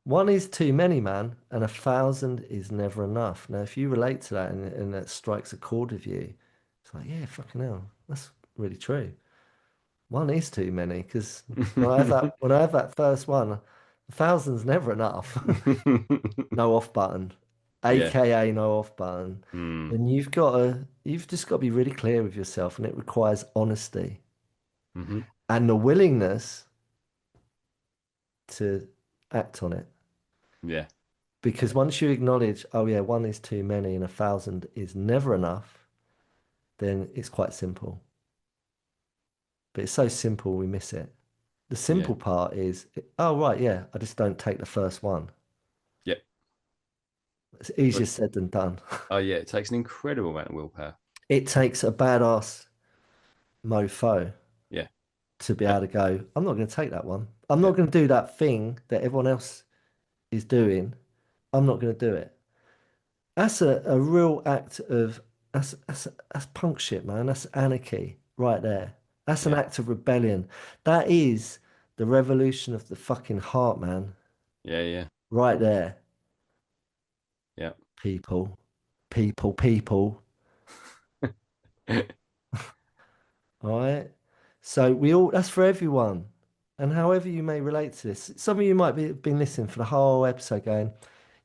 One is too many, man, and a thousand is never enough. Now, if you relate to that and that strikes a chord with you, it's like, yeah, fucking hell, that's really true. One is too many because when I have that first one, a thousand's never enough. No off button, Yeah. aka no off button. Mm. And you've just got to be really clear with yourself, and it requires honesty Hmm. and the willingness to act on it. Yeah. Because Yeah. once you acknowledge, oh yeah, one is too many and a thousand is never enough, then it's quite simple. But it's so simple we miss it. The Yeah. simple part is, oh right, yeah, I just don't take the first one. Yeah. It's easier But said than done. oh yeah, it takes an incredible amount of willpower. It takes a badass mofo Yeah. to be Uh, able to go, I'm not going to take that one. I'm yeah. not going to do that thing that everyone else is doing. I'm not going to do it. That's a real act of that's punk shit, man. That's anarchy right there. That's an Yeah. act of rebellion. That is the revolution of the fucking heart, man. Yeah. Yeah. Right there, Yeah. people, people. All right. So we all that's for everyone. And however you may relate to this, some of you might be been listening for the whole episode going,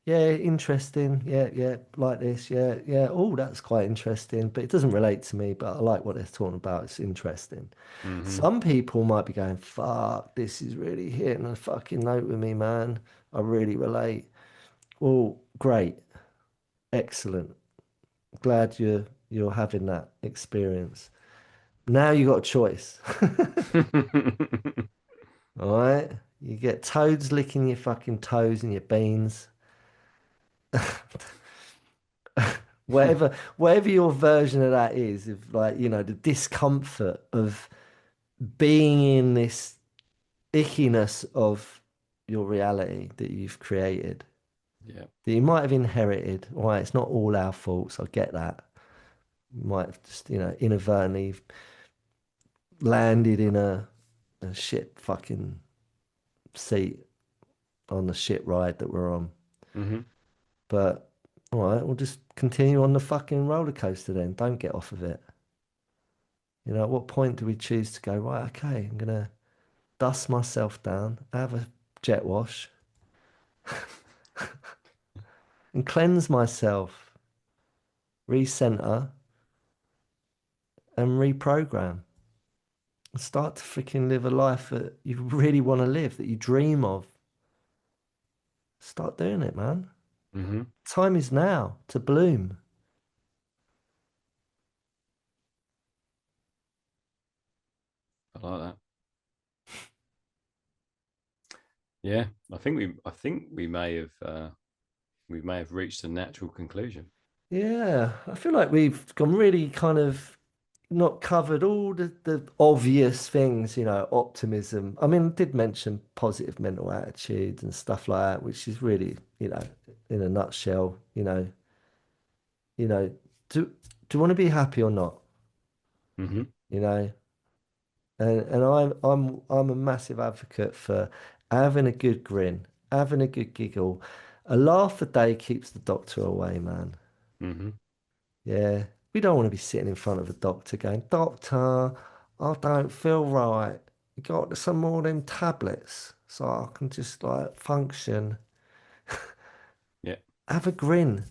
yeah, interesting. Yeah, yeah, like this. Yeah, yeah. Oh, that's quite interesting. But it doesn't relate to me, but I like what they're talking about. It's interesting. Hmm. Some people might be going, fuck, this is really hitting a fucking note with me, man. I really relate. Well, great. Excellent. Glad you're having that experience. Now you got a choice. All right. You get toads licking your fucking toes and your beans. Whatever your version of that is, of like, you know, the discomfort of being in this ickiness of your reality that you've created, Yeah. that you might have inherited. All right, it's not all our faults. I get that. You might have just, you know, inadvertently landed in a shit fucking seat on the shit ride that we're on. Hmm. But all right, we'll just continue on the fucking roller coaster then. Don't get off of it. You know, at what point do we choose to go, right, okay, I'm gonna dust myself down, have a jet wash, and cleanse myself, recenter, and reprogram. And start to freaking live a life that you really want to live, that you dream of. Start doing it, man. Hmm. Time is now to bloom. I like that. Yeah. I think we may have reached a natural conclusion. Yeah, I feel like we've gone really kind of not covered all the obvious things, you know, optimism. I mean, I did mention positive mental attitudes and stuff like that, which is really, you know, in a nutshell, you know, do do you want to be happy or not? Hmm. You know, and I'm a massive advocate for having a good grin, having a good giggle. A laugh a day keeps the doctor away, man. Hmm. Yeah, we don't want to be sitting in front of a doctor going, Doctor, I don't feel right. You got some more of them tablets so I can just like function. Yeah. Have a grin.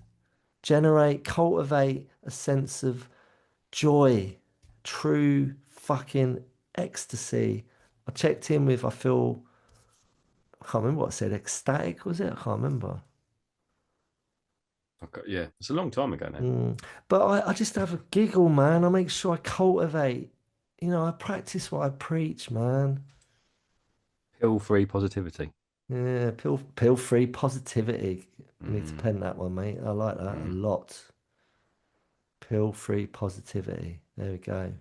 Generate, cultivate a sense of joy, true fucking ecstasy. I checked in with, I feel, I can't remember what I said, ecstatic, was it? I can't remember. Okay. Yeah. It's a long time ago now. But I just have a giggle, man. I make sure I cultivate. You know, I practice what I preach, man. Pill free positivity. Yeah, pill free positivity. We need to Mm, pen that one, mate. I like that a mm. lot. Pill free positivity. There we go.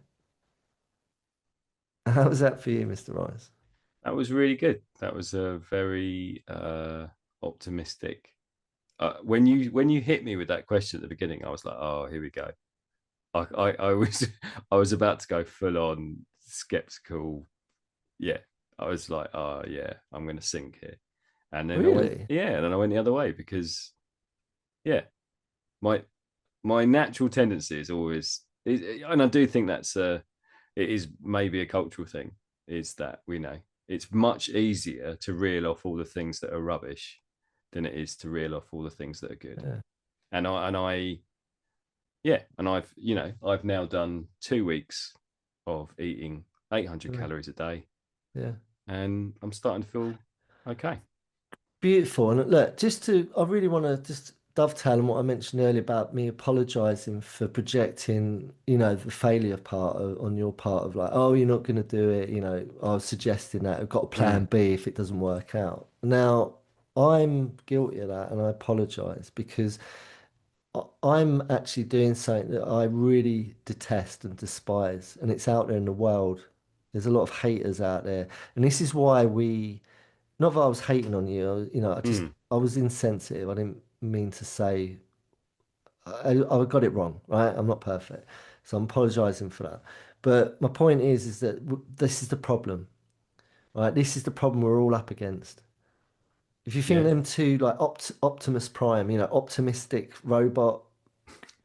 How was that for you, Mr. Rice? That was really good. That was a very optimistic. When you hit me with that question at the beginning, I was like, oh, here we go. I was I was about to go full on skeptical. Yeah, I was like, oh yeah, I'm gonna sink here. And then I went, Really? yeah, and then I went the other way because yeah, my my natural tendency is always, and I do think it is maybe a cultural thing, is that we know it's much easier to reel off all the things that are rubbish than it is to reel off all the things that are good. Yeah. And I yeah, and I've now done 2 weeks of eating 800 Really? calories a day, Yeah. and I'm starting to feel okay. Beautiful. And look, I really want to just dovetail on what I mentioned earlier about me apologizing for projecting, the failure part on your part of like, oh, you're not going to do it. I was suggesting that I've got a plan Mm, B if it doesn't work out. Now, I'm guilty of that and I apologize because I'm actually doing something that I really detest and despise, and it's out there in the world. There's a lot of haters out there, and this is why not that I was hating on you, mm, I was insensitive. I didn't mean to say, I got it wrong, right? I'm not perfect. So I'm apologizing for that. But my point is that this is the problem, right? This is the problem we're all up against. If you think yeah, them two, like Optimus Prime, optimistic robot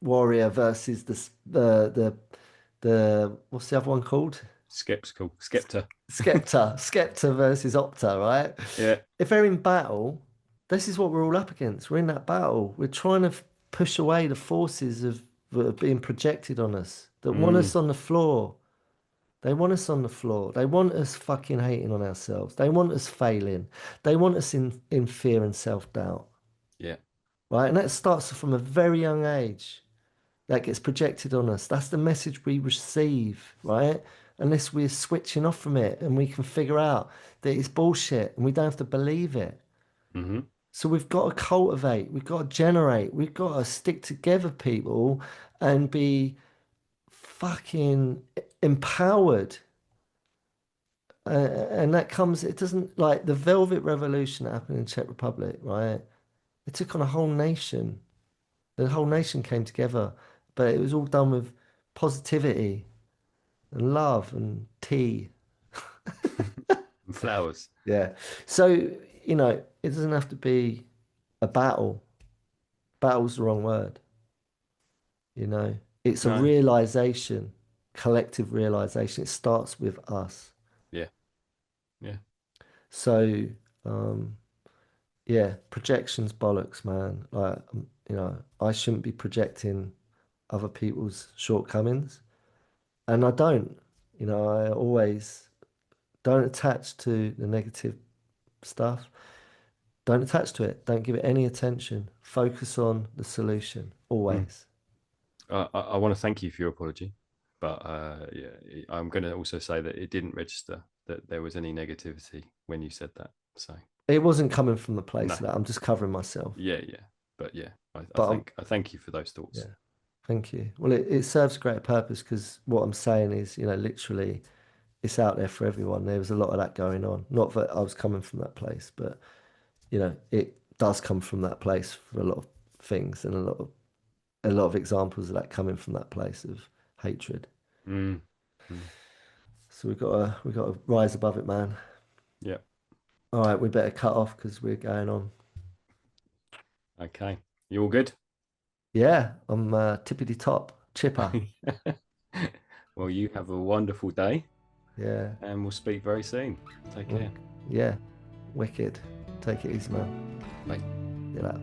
warrior versus the what's the other one called? skeptical, skepta. Skepta versus Opta, right? Yeah. If they're in battle, this is what we're all up against. We're in that battle. We're trying to push away the forces that are being projected on us that want Mm, us on the floor. They want us on the floor. They want us fucking hating on ourselves. They want us failing. They want us in fear and self-doubt, yeah. right? And that starts from a very young age. That gets projected on us. That's the message we receive, right? Unless we're switching off from it and we can figure out that it's bullshit and we don't have to believe it. Hmm. So we've got to cultivate, we've got to generate, we've got to stick together, people, and be fucking empowered. And that comes, it doesn't like the Velvet Revolution that happened in Czech Republic, right? It took on a whole nation. The whole nation came together, but it was all done with positivity and love and tea. Flowers. Yeah. So, it doesn't have to be a battle. Battle's the wrong word, you know. It's a No. realization, collective realization. It starts with us. Yeah. Yeah. So, um, yeah, projections bollocks, man. Like, I shouldn't be projecting other people's shortcomings. And I don't, I always don't attach to the negative stuff. Don't attach to it. Don't give it any attention. Focus on the solution Mm. always. I want to thank you for your apology, but yeah, I'm going to also say that it didn't register that there was any negativity when you said that. So It wasn't coming from the place no, of that. I'm just covering myself. yeah, yeah, but yeah, But I thank you for those yeah, thoughts. thank you. Well, it serves a great purpose because what I'm saying is, literally it's out there for everyone. There was a lot of that going on. Not that I was coming from that place, but it does come from that place for a lot of things and a lot of examples of that coming from that place of hatred. Mm. Mm. So we got to rise above it, man. Yeah. All right, we better cut off because we're going on. Okay. You all good? Yeah, I'm tippity top, chipper. Well, you have a wonderful day, Yeah, and we'll speak very soon. Take mm, care. yeah, wicked. Take it easy, man. Bye. See you later.